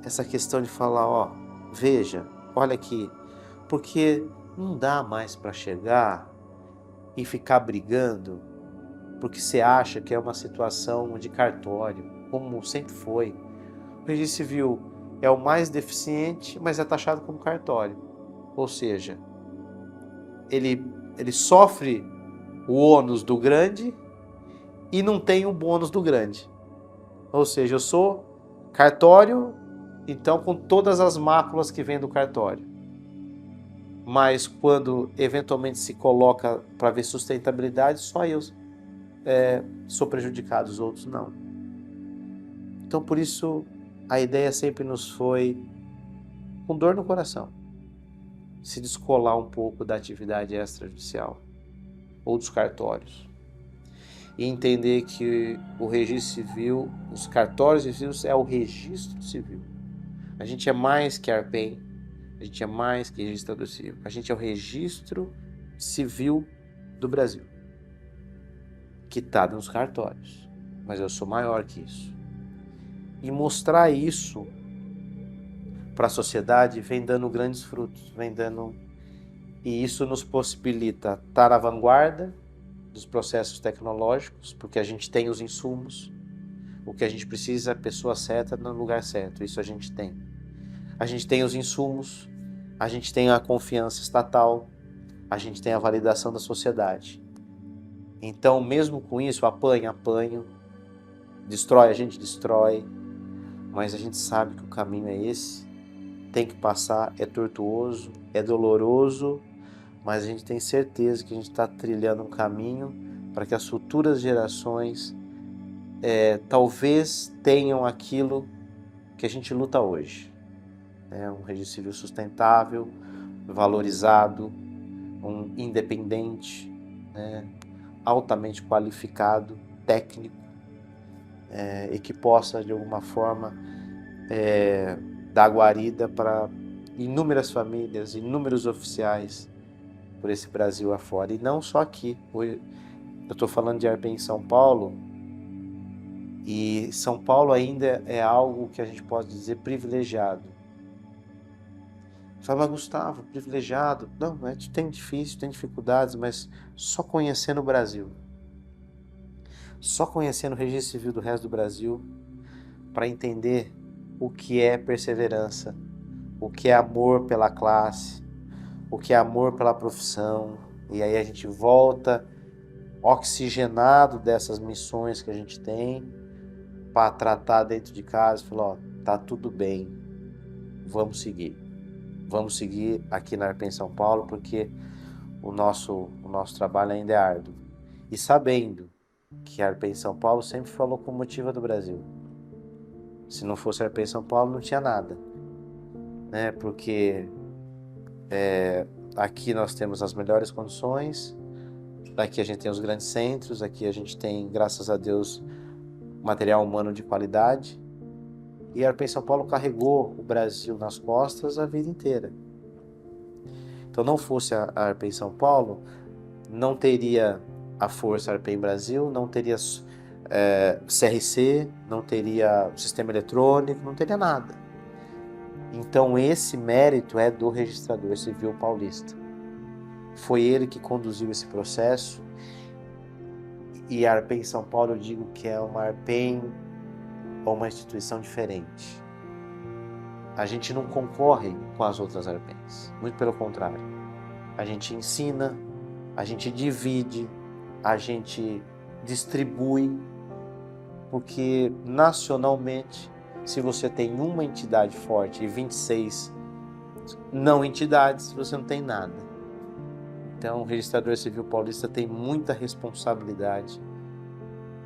Essa questão de falar, ó, veja, olha aqui, porque não dá mais para chegar e ficar brigando porque você acha que é uma situação de cartório, como sempre foi. O registro civil é o mais deficiente, mas é taxado como cartório. Ou seja, ele sofre o ônus do grande e não tem o bônus do grande. Ou seja, eu sou cartório, então com todas as máculas que vêm do cartório. Mas quando eventualmente se coloca para ver sustentabilidade, só eu sou prejudicado, os outros não. Então por isso a ideia sempre nos foi, com dor no coração, se descolar um pouco da atividade extrajudicial ou dos cartórios. E entender que o registro civil, os cartórios civis é o registro civil. A gente é mais que ARPEN, a gente é mais que registrador civil. A gente é o registro civil do Brasil, que está nos cartórios. Mas eu sou maior que isso. E mostrar isso para a sociedade vem dando grandes frutos, e isso nos possibilita estar na vanguarda dos processos tecnológicos, porque a gente tem os insumos, o que a gente precisa é a pessoa certa no lugar certo, isso a gente tem. A gente tem os insumos, a gente tem a confiança estatal, a gente tem a validação da sociedade. Então, mesmo com isso, apanho, destrói, a gente destrói, mas a gente sabe que o caminho é esse, tem que passar, é tortuoso, é doloroso, mas a gente tem certeza que a gente está trilhando um caminho para que as futuras gerações talvez tenham aquilo que a gente luta hoje. Um registro civil sustentável, valorizado, um independente, altamente qualificado, técnico, e que possa de alguma forma dar guarida para inúmeras famílias, inúmeros oficiais por esse Brasil afora. E não só aqui. Eu estou falando de ARPEN em São Paulo, e São Paulo ainda é algo que a gente pode dizer privilegiado. Fala, mas Gustavo, privilegiado? Não, tem difícil, tem dificuldades, mas só conhecendo o Brasil, só conhecendo o registro civil do resto do Brasil, para entender o que é perseverança, o que é amor pela classe, o que é amor pela profissão, e aí a gente volta oxigenado dessas missões que a gente tem para tratar dentro de casa e falar, ó, tá tudo bem, vamos seguir. Vamos seguir aqui na Arpen São Paulo, porque o nosso trabalho ainda é árduo. E sabendo que a Arpen São Paulo sempre foi a locomotiva do Brasil. Se não fosse a Arpen São Paulo, não tinha nada, né? Porque aqui nós temos as melhores condições, aqui a gente tem os grandes centros, aqui a gente tem, graças a Deus, material humano de qualidade. E a Arpen São Paulo carregou o Brasil nas costas a vida inteira. Então, não fosse a Arpen São Paulo, não teria a Força Arpen Brasil, não teria CRC, não teria o sistema eletrônico, não teria nada. Então, esse mérito é do registrador civil paulista. Foi ele que conduziu esse processo. E a Arpen São Paulo, eu digo que é uma Arpen ou uma instituição diferente. A gente não concorre com as outras Arpens, muito pelo contrário. A gente ensina, a gente divide, a gente distribui, porque nacionalmente, se você tem uma entidade forte e 26 não entidades, você não tem nada. Então, o registrador civil paulista tem muita responsabilidade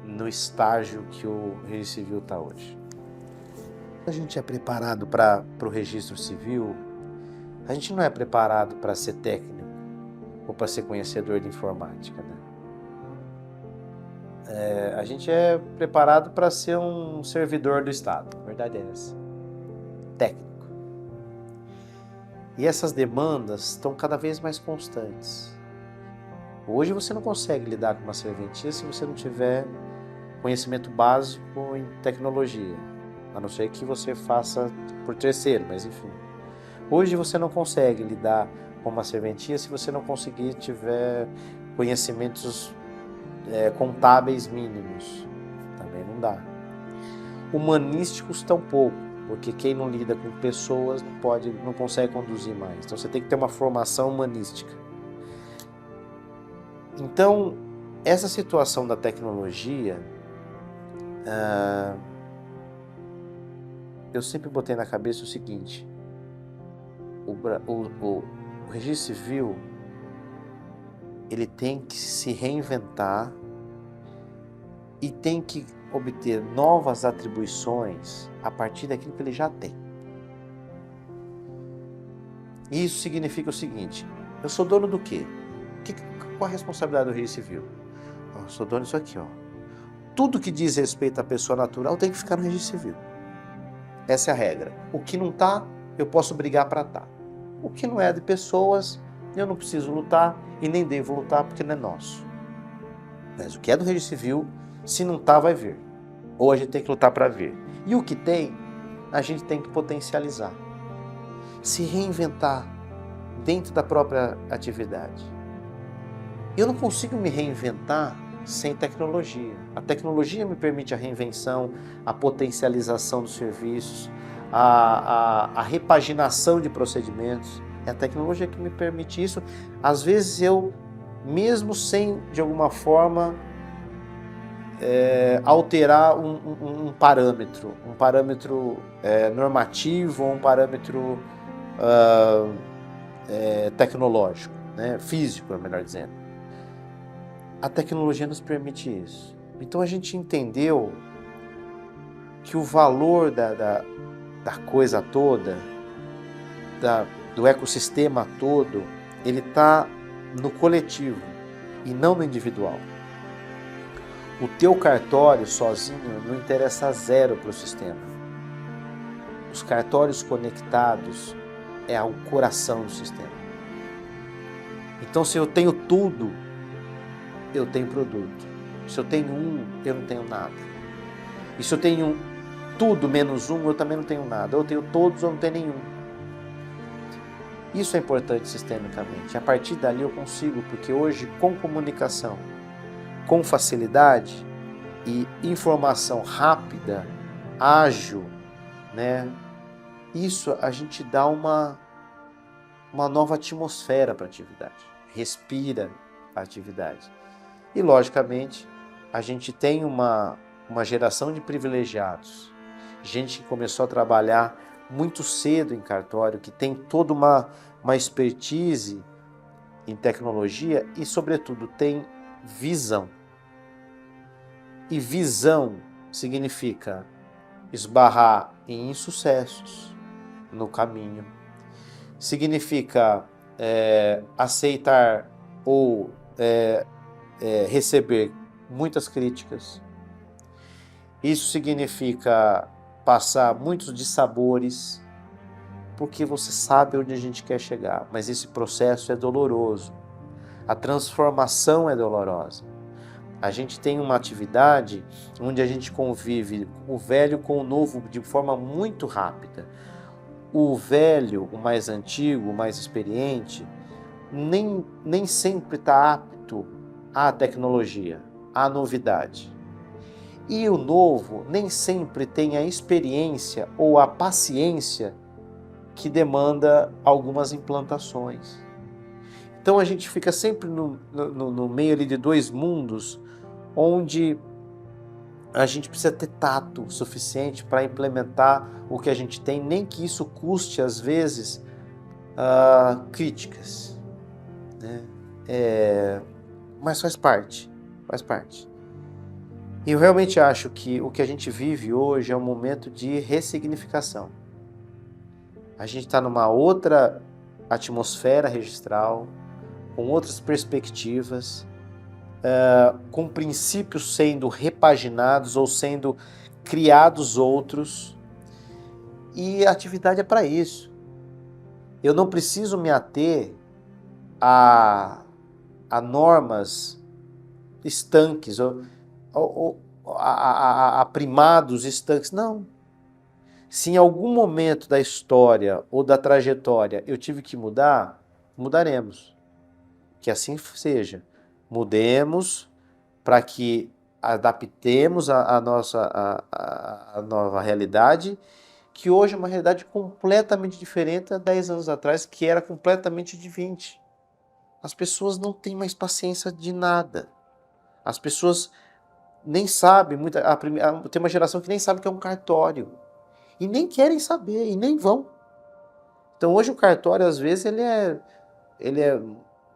no estágio que o registro civil está hoje. A gente é preparado para o registro civil, a gente não é preparado para ser técnico ou para ser conhecedor de informática, né? A gente é preparado para ser um servidor do Estado, a verdade é essa, técnico. E essas demandas estão cada vez mais constantes. Hoje você não consegue lidar com uma serventia se você não tiver conhecimento básico em tecnologia, a não ser que você faça por terceiro, mas enfim. Hoje você não consegue lidar com uma serventia se você não conseguir tiver conhecimentos contábeis mínimos. Também não dá. Humanísticos tampouco, porque quem não lida com pessoas não consegue conduzir mais. Então você tem que ter uma formação humanística. Então, essa situação da tecnologia, eu sempre botei na cabeça o seguinte: o registro civil, ele tem que se reinventar e tem que obter novas atribuições a partir daquilo que ele já tem. Isso significa o seguinte: eu sou dono do quê? Qual a responsabilidade do registro civil? Eu sou dono disso aqui, ó. Tudo que diz respeito à pessoa natural tem que ficar no registro civil. Essa é a regra. O que não está, eu posso brigar para estar. O que não é de pessoas, eu não preciso lutar e nem devo lutar porque não é nosso. Mas o que é do registro civil, se não está, vai vir. Ou a gente tem que lutar para vir. E o que tem, a gente tem que potencializar. Se reinventar dentro da própria atividade. Eu não consigo me reinventar sem tecnologia. A tecnologia me permite a reinvenção, a potencialização dos serviços, a repaginação de procedimentos. É a tecnologia que me permite isso. Às vezes eu, mesmo sem, de alguma forma, alterar um parâmetro normativo ou um parâmetro tecnológico, né? Físico, melhor dizendo. A tecnologia nos permite isso. Então a gente entendeu que o valor da coisa toda, do ecossistema todo, ele está no coletivo e não no individual. O teu cartório sozinho não interessa zero para o sistema. Os cartórios conectados é o coração do sistema. Então, se eu tenho tudo, eu tenho produto. Se eu tenho um, eu não tenho nada. E se eu tenho tudo menos um, eu também não tenho nada. Eu tenho todos, eu não tenho nenhum. Isso é importante sistemicamente. A partir dali eu consigo, porque hoje, com comunicação, com facilidade e informação rápida, ágil, né? Isso a gente dá uma uma nova atmosfera para a atividade, respira a atividade. E, logicamente, a gente tem uma geração de privilegiados, gente que começou a trabalhar muito cedo em cartório, que tem toda uma expertise em tecnologia e, sobretudo, tem visão. E visão significa esbarrar em insucessos no caminho, significa aceitar ou receber muitas críticas. Isso significa passar muitos dissabores, porque você sabe onde a gente quer chegar, mas esse processo é doloroso. A transformação é dolorosa. A gente tem uma atividade onde a gente convive o velho com o novo de forma muito rápida. O velho, o mais antigo, o mais experiente, nem sempre está apto à tecnologia, à novidade. E o novo nem sempre tem a experiência ou a paciência que demanda algumas implantações. Então a gente fica sempre no meio ali de dois mundos, onde a gente precisa ter tato suficiente para implementar o que a gente tem, nem que isso custe, às vezes, críticas, né? Mas faz parte. E eu realmente acho que o que a gente vive hoje é um momento de ressignificação. A gente está numa outra atmosfera registral, com outras perspectivas, com princípios sendo repaginados ou sendo criados outros, e a atividade é para isso. Eu não preciso me ater a normas estanques, ou a primados estanques, não. Se em algum momento da história ou da trajetória eu tive que mudar, mudaremos. Que assim seja. Mudemos para que adaptemos a nova realidade, que hoje é uma realidade completamente diferente há 10 anos atrás, que era completamente de 20. As pessoas não têm mais paciência de nada. As pessoas nem sabem, tem uma geração que nem sabe o que é um cartório. E nem querem saber, e nem vão. Então hoje o cartório, às vezes, ele é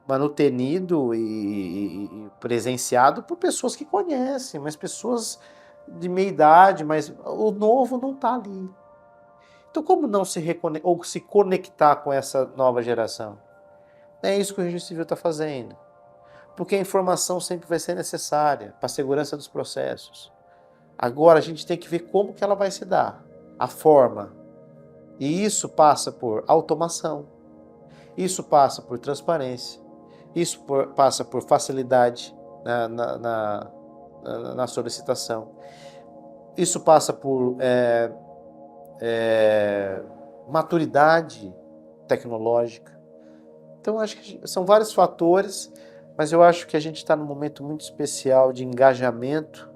manutenido e presenciado por pessoas que conhecem, mas pessoas de meia idade, mas o novo não está ali. Então como não se conectar com essa nova geração? É isso que o Registro Civil está fazendo. Porque a informação sempre vai ser necessária para a segurança dos processos. Agora a gente tem que ver como que ela vai se dar, a forma. E isso passa por automação, isso passa por transparência, isso passa por facilidade na solicitação, isso passa por maturidade tecnológica. Então acho que são vários fatores, mas eu acho que a gente está num momento muito especial de engajamento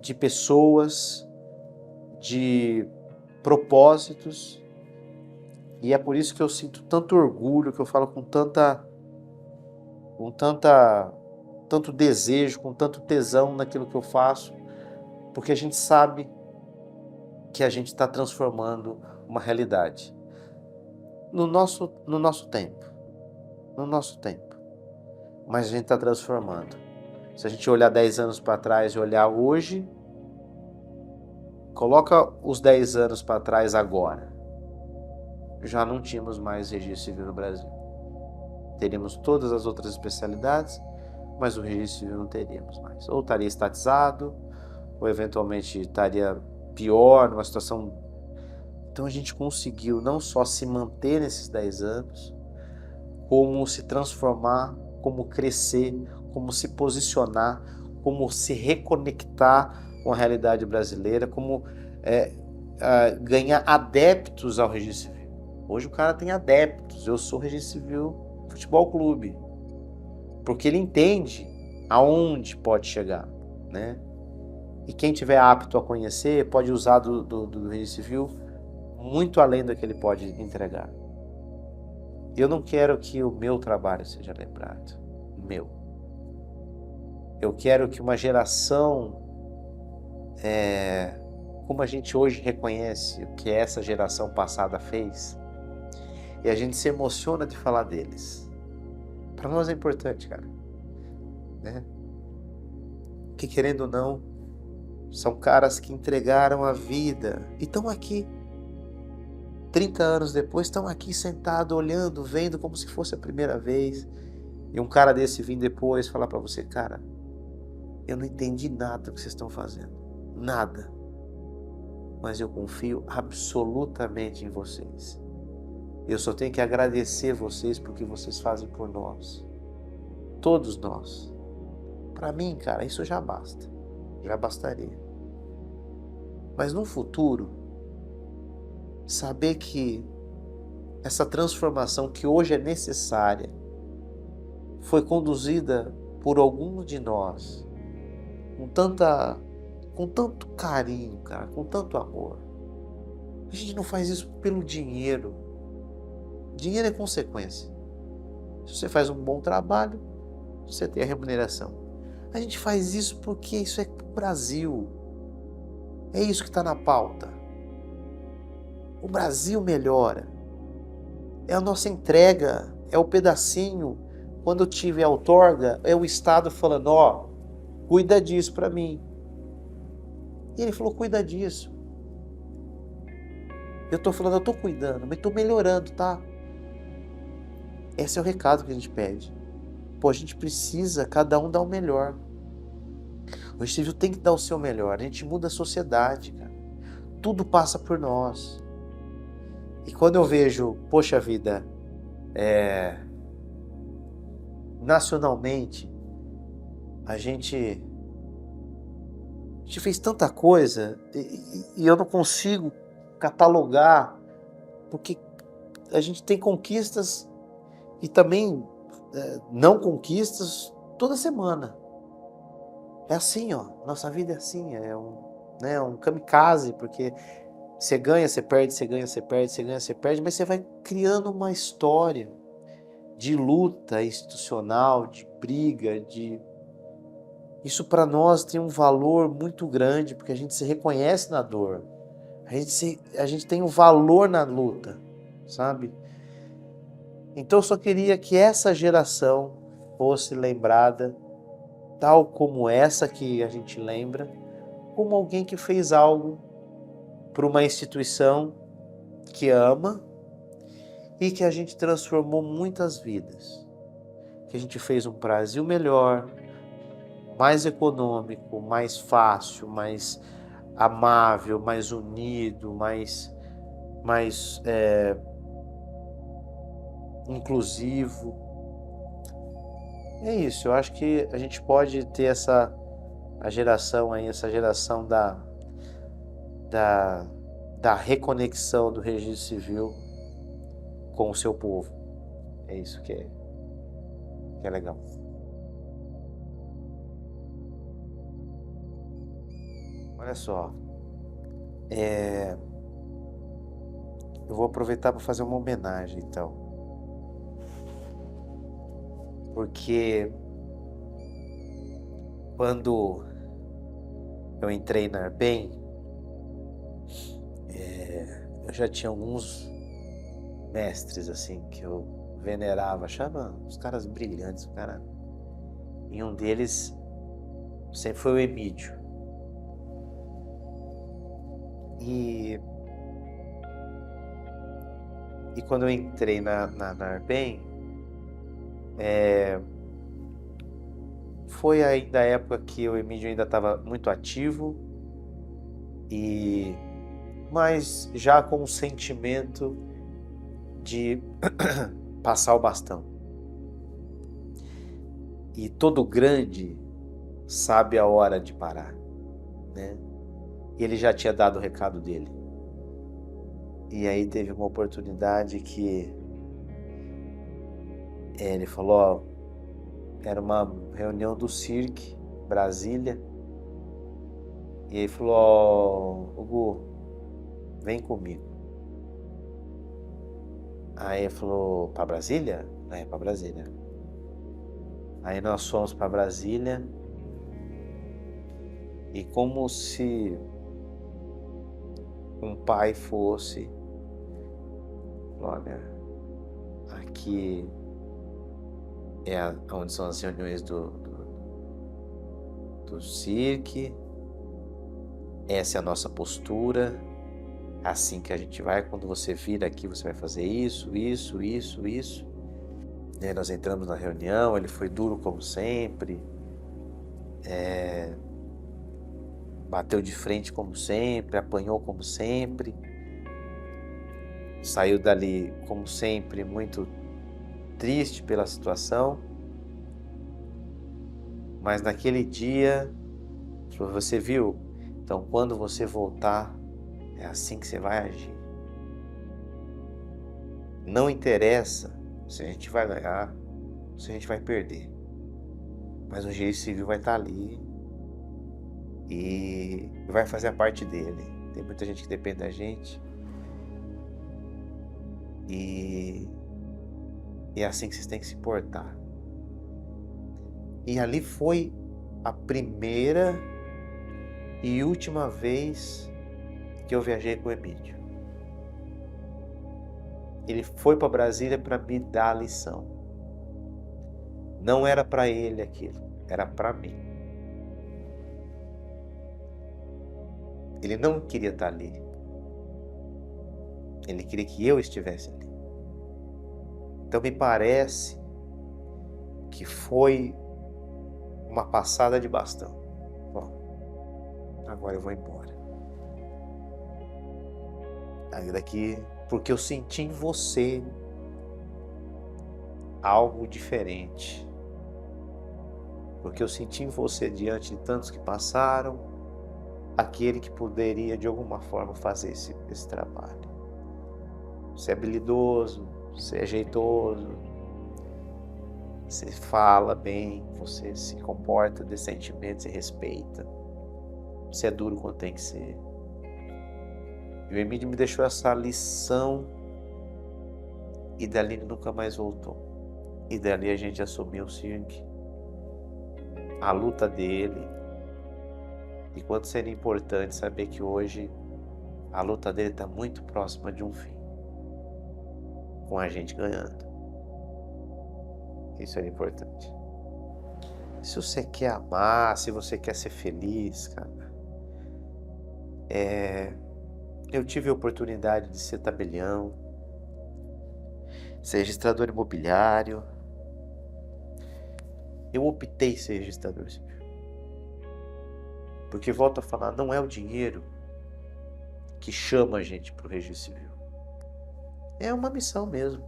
de pessoas, de propósitos, e é por isso que eu sinto tanto orgulho, que eu falo com tanto desejo, com tanto tesão naquilo que eu faço, porque a gente sabe que a gente está transformando uma realidade no nosso tempo, mas a gente está transformando. Se a gente olhar 10 anos para trás e olhar hoje, coloca os 10 anos para trás agora. Já não tínhamos mais registro civil no Brasil. Teríamos todas as outras especialidades, mas o registro civil não teríamos mais. Ou estaria estatizado, ou eventualmente estaria pior, numa situação... Então a gente conseguiu não só se manter nesses 10 anos, como se transformar, como crescer, como se posicionar, como se reconectar com a realidade brasileira, como ganhar adeptos ao registro civil. Hoje o cara tem adeptos. Eu sou registro civil futebol clube, porque ele entende aonde pode chegar, né? E quem tiver apto a conhecer pode usar do registro civil muito além do que ele pode entregar. Eu não quero que o meu trabalho seja lembrado. Meu. Eu quero que uma geração, como a gente hoje reconhece o que essa geração passada fez, e a gente se emociona de falar deles. Para nós é importante, cara. Né? Que querendo ou não, são caras que entregaram a vida e estão aqui. 30 anos depois, estão aqui sentados, olhando, vendo como se fosse a primeira vez. E um cara desse vir depois falar para você, cara, eu não entendi nada do que vocês estão fazendo. Nada. Mas eu confio absolutamente em vocês. Eu só tenho que agradecer vocês por que vocês fazem por nós. Todos nós. Para mim, cara, isso já basta. Já bastaria. Mas no futuro, saber que essa transformação que hoje é necessária foi conduzida por alguns de nós com tanto carinho, cara, com tanto amor. A gente não faz isso pelo dinheiro. Dinheiro é consequência. Se você faz um bom trabalho, você tem a remuneração. A gente faz isso porque isso é pro Brasil. É isso que está na pauta. O Brasil melhora. É a nossa entrega, é o pedacinho. Quando eu tive a outorga, é o Estado falando, ó, cuida disso para mim. E ele falou, cuida disso. Eu tô falando, eu tô cuidando, mas tô melhorando, tá? Esse é o recado que a gente pede. Pô, a gente precisa, cada um dar o melhor. O Engenheiro Civil tem que dar o seu melhor. A gente muda a sociedade, cara. Tudo passa por nós. E quando eu vejo, poxa vida, nacionalmente, a gente fez tanta coisa e eu não consigo catalogar, porque a gente tem conquistas e também não conquistas toda semana. É assim, ó, nossa vida é assim, é um kamikaze, porque você ganha, você perde, você ganha, você perde, você ganha, você perde, mas você vai criando uma história de luta institucional, de briga, Isso para nós tem um valor muito grande, porque a gente se reconhece na dor. A gente tem um valor na luta, sabe? Então eu só queria que essa geração fosse lembrada, tal como essa que a gente lembra, como alguém que fez algo para uma instituição que ama e que a gente transformou muitas vidas. Que a gente fez um Brasil melhor, mais econômico, mais fácil, mais amável, mais unido, mais inclusivo. É isso, eu acho que a gente pode ter essa geração da reconexão do registro civil com o seu povo. É isso que é legal. Olha só, eu vou aproveitar para fazer uma homenagem, então. Porque quando eu entrei na Arbem, eu já tinha alguns mestres, assim, que eu venerava, achava os caras brilhantes, E um deles sempre foi o Emídio. E quando eu entrei na Arbem, foi ainda a época que o Emídio ainda estava muito ativo, mas já com o sentimento de passar o bastão. E todo grande sabe a hora de parar, né? E ele já tinha dado o recado dele. E aí teve uma oportunidade que ele falou, ó, era uma reunião do CIRC, Brasília, e ele falou, ó, Hugo, vem comigo. Aí ele falou, para Brasília? É, para Brasília. Aí nós fomos para Brasília e como se um pai fosse, olha, aqui é onde são as reuniões do CIRC, essa é a nossa postura, assim que a gente vai, quando você vir aqui você vai fazer isso, isso, isso, isso. E aí nós entramos na reunião, ele foi duro como sempre, bateu de frente como sempre, apanhou como sempre, saiu dali como sempre muito triste pela situação, mas naquele dia, você viu? Então quando você voltar, é assim que você vai agir. Não interessa se a gente vai ganhar, se a gente vai perder, mas o registro civil vai estar ali e vai fazer a parte dele. Tem muita gente que depende da gente e é assim que vocês têm que se portar. E ali foi a primeira e última vez que eu viajei com o Emílio. Ele foi para Brasília para me dar a lição. Não era para ele aquilo, era para mim. Ele não queria estar ali. Ele queria que eu estivesse ali. Então me parece que foi uma passada de bastão. Bom, agora eu vou embora. Aí daqui, porque eu senti em você algo diferente. Porque eu senti em você, diante de tantos que passaram, aquele que poderia de alguma forma fazer esse trabalho. Você é habilidoso, você é jeitoso, você fala bem, você se comporta decentemente, você respeita. Você é duro quando tem que ser. E o Emílio me deixou essa lição e dali ele nunca mais voltou. E dali a gente assumiu o CIRC, a luta dele. E quanto seria importante saber que hoje a luta dele está muito próxima de um fim, com a gente ganhando. Isso era importante. Se você quer amar, se você quer ser feliz, cara, eu tive a oportunidade de ser tabelião, ser registrador imobiliário. Eu optei ser registrador civil. Porque, volto a falar, não é o dinheiro que chama a gente para o registro civil. É uma missão mesmo.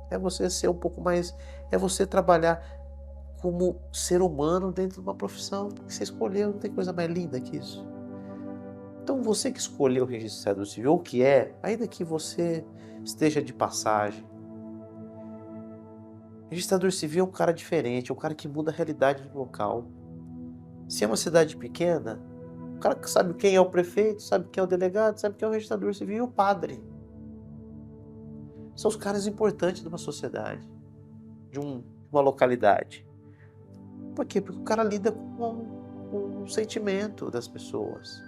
É você ser um pouco mais... É você trabalhar como ser humano dentro de uma profissão que você escolheu. Não tem coisa mais linda que isso. Então, você que escolheu o registrador civil, ou que é, ainda que você esteja de passagem, registrador civil é um cara diferente, é um cara que muda a realidade do local. Se é uma cidade pequena, o cara que sabe quem é o prefeito, sabe quem é o delegado, sabe quem é o registrador civil e o padre. São os caras importantes de uma sociedade, de uma localidade. Por quê? Porque o cara lida com o sentimento das pessoas.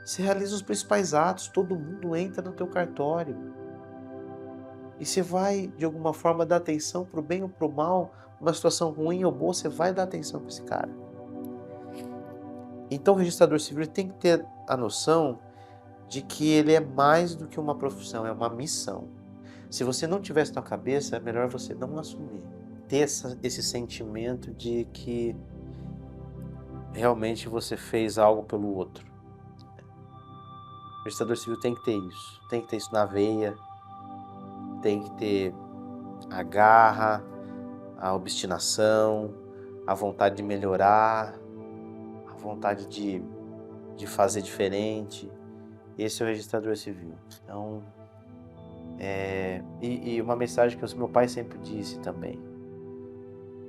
Você realiza os principais atos, todo mundo entra no teu cartório. E você vai, de alguma forma, dar atenção para o bem ou para o mal, uma situação ruim ou boa, você vai dar atenção para esse cara. Então o registrador civil tem que ter a noção de que ele é mais do que uma profissão, é uma missão. Se você não tiver isso na cabeça, é melhor você não assumir. Ter esse sentimento de que realmente você fez algo pelo outro. O registrador civil tem que ter isso. Tem que ter isso na veia. Tem que ter a garra, a obstinação, a vontade de melhorar, a vontade de fazer diferente. Esse é o registrador civil. Então, e uma mensagem que o meu pai sempre disse também.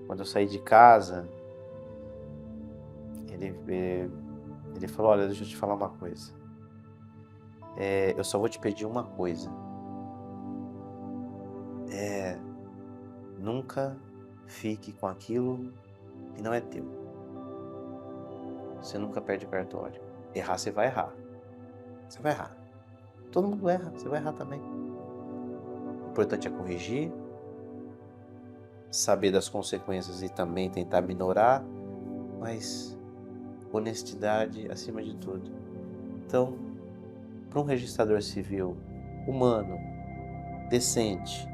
Quando eu saí de casa, ele falou, olha, deixa eu te falar uma coisa. Eu só vou te pedir uma coisa. Nunca fique com aquilo que não é teu. Você nunca perde o cartório. Errar, você vai errar. Você vai errar. Todo mundo erra, você vai errar também. O importante é corrigir, saber das consequências e também tentar minorar, mas honestidade acima de tudo. Então, para um registrador civil humano, decente,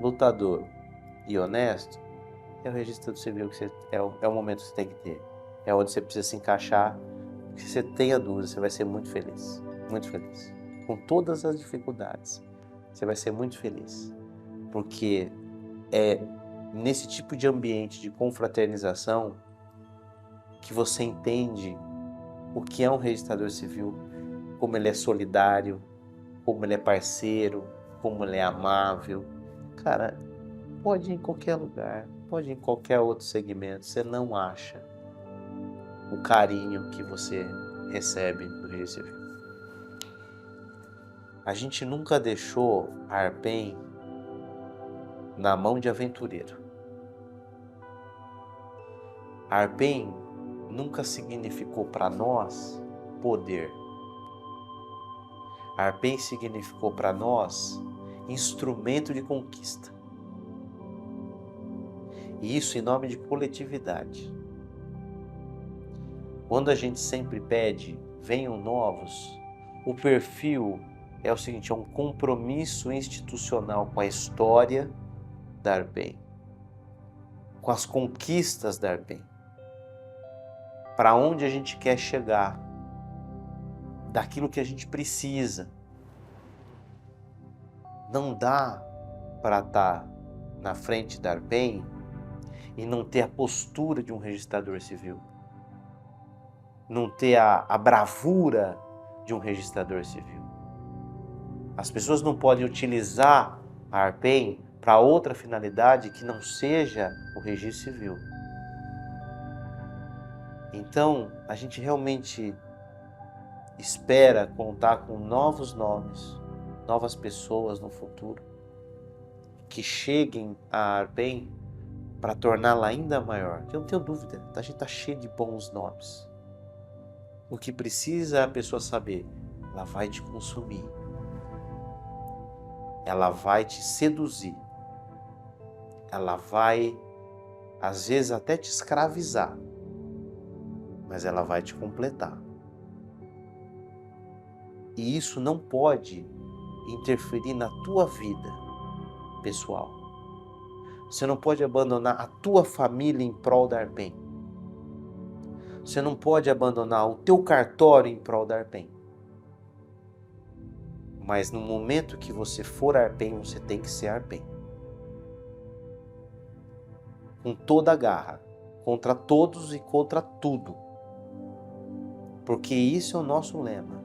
lutador e honesto, é o registro civil que é o momento que você tem que ter. É onde você precisa se encaixar. Se você tenha dúvida, você vai ser muito feliz. Muito feliz. Com todas as dificuldades, você vai ser muito feliz. Porque é nesse tipo de ambiente de confraternização que você entende o que é um registrador civil, como ele é solidário, como ele é parceiro, como ele é amável. Cara, pode ir em qualquer lugar, pode ir em qualquer outro segmento, você não acha o carinho que você recebe do registro civil. A gente nunca deixou a Arpen na mão de aventureiro. A Arpen nunca significou para nós poder. A Arpen significou para nós instrumento de conquista. E isso em nome de coletividade. Quando a gente sempre pede, venham novos, o perfil é o seguinte, é um compromisso institucional com a história da Arpen, com as conquistas da Arpen, para onde a gente quer chegar, daquilo que a gente precisa. Não dá para estar na frente da Arpen e não ter a postura de um registrador civil, não ter a bravura de um registrador civil. As pessoas não podem utilizar a Arpen para outra finalidade que não seja o registro civil. Então, a gente realmente espera contar com novos nomes, novas pessoas no futuro, que cheguem à Arpen para torná-la ainda maior. Eu não tenho dúvida, a gente está cheio de bons nomes. O que precisa é a pessoa saber, ela vai te consumir, ela vai te seduzir, ela vai, às vezes, até te escravizar, mas ela vai te completar. E isso não pode interferir na tua vida pessoal. Você não pode abandonar a tua família em prol da Arpen. Você não pode abandonar o teu cartório em prol da Arpen. Mas no momento que você for Arpen, você tem que ser Arpen. Com toda a garra, contra todos e contra tudo. Porque isso é o nosso lema.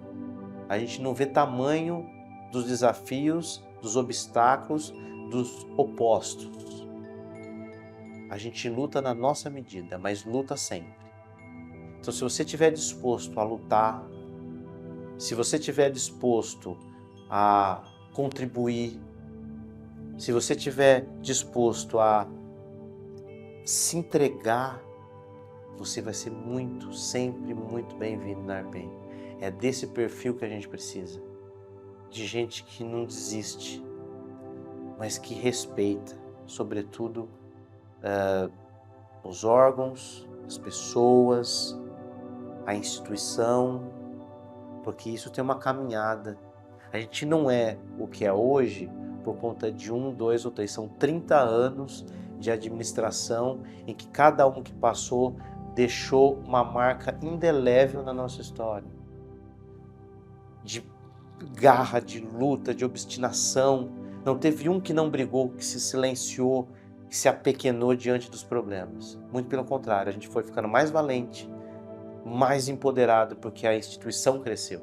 A gente não vê tamanho dos desafios, dos obstáculos, dos opostos. A gente luta na nossa medida, mas luta sempre. Então, se você estiver disposto a lutar, se você estiver disposto a contribuir, se você estiver disposto a se entregar, você vai ser sempre muito bem-vindo na Arpen. É desse perfil que a gente precisa, de gente que não desiste, mas que respeita, sobretudo, os órgãos, as pessoas, a instituição, porque isso tem uma caminhada. A gente não é o que é hoje por conta de 1, 2 ou 3, são 30 anos de administração em que cada um que passou deixou uma marca indelével na nossa história. De garra, de luta, de obstinação. Não teve um que não brigou, que se silenciou, que se apequenou diante dos problemas. Muito pelo contrário, a gente foi ficando mais valente, mais empoderado, porque a instituição cresceu.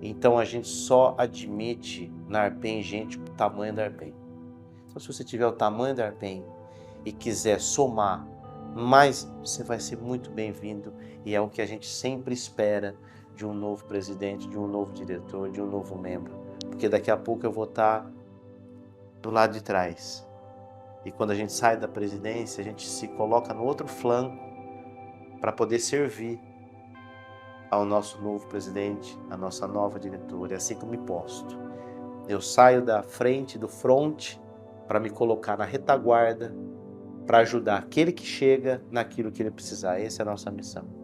Então a gente só admite na Arpen gente o tamanho da Arpen. Então se você tiver o tamanho da Arpen e quiser somar, mais você vai ser muito bem-vindo, e é o que a gente sempre espera de um novo presidente, de um novo diretor, de um novo membro. Porque daqui a pouco eu vou estar do lado de trás. E quando a gente sai da presidência, a gente se coloca no outro flanco para poder servir ao nosso novo presidente, à nossa nova diretora. É assim que eu me posto. Eu saio da frente, do fronte, para me colocar na retaguarda, para ajudar aquele que chega naquilo que ele precisar. Essa é a nossa missão.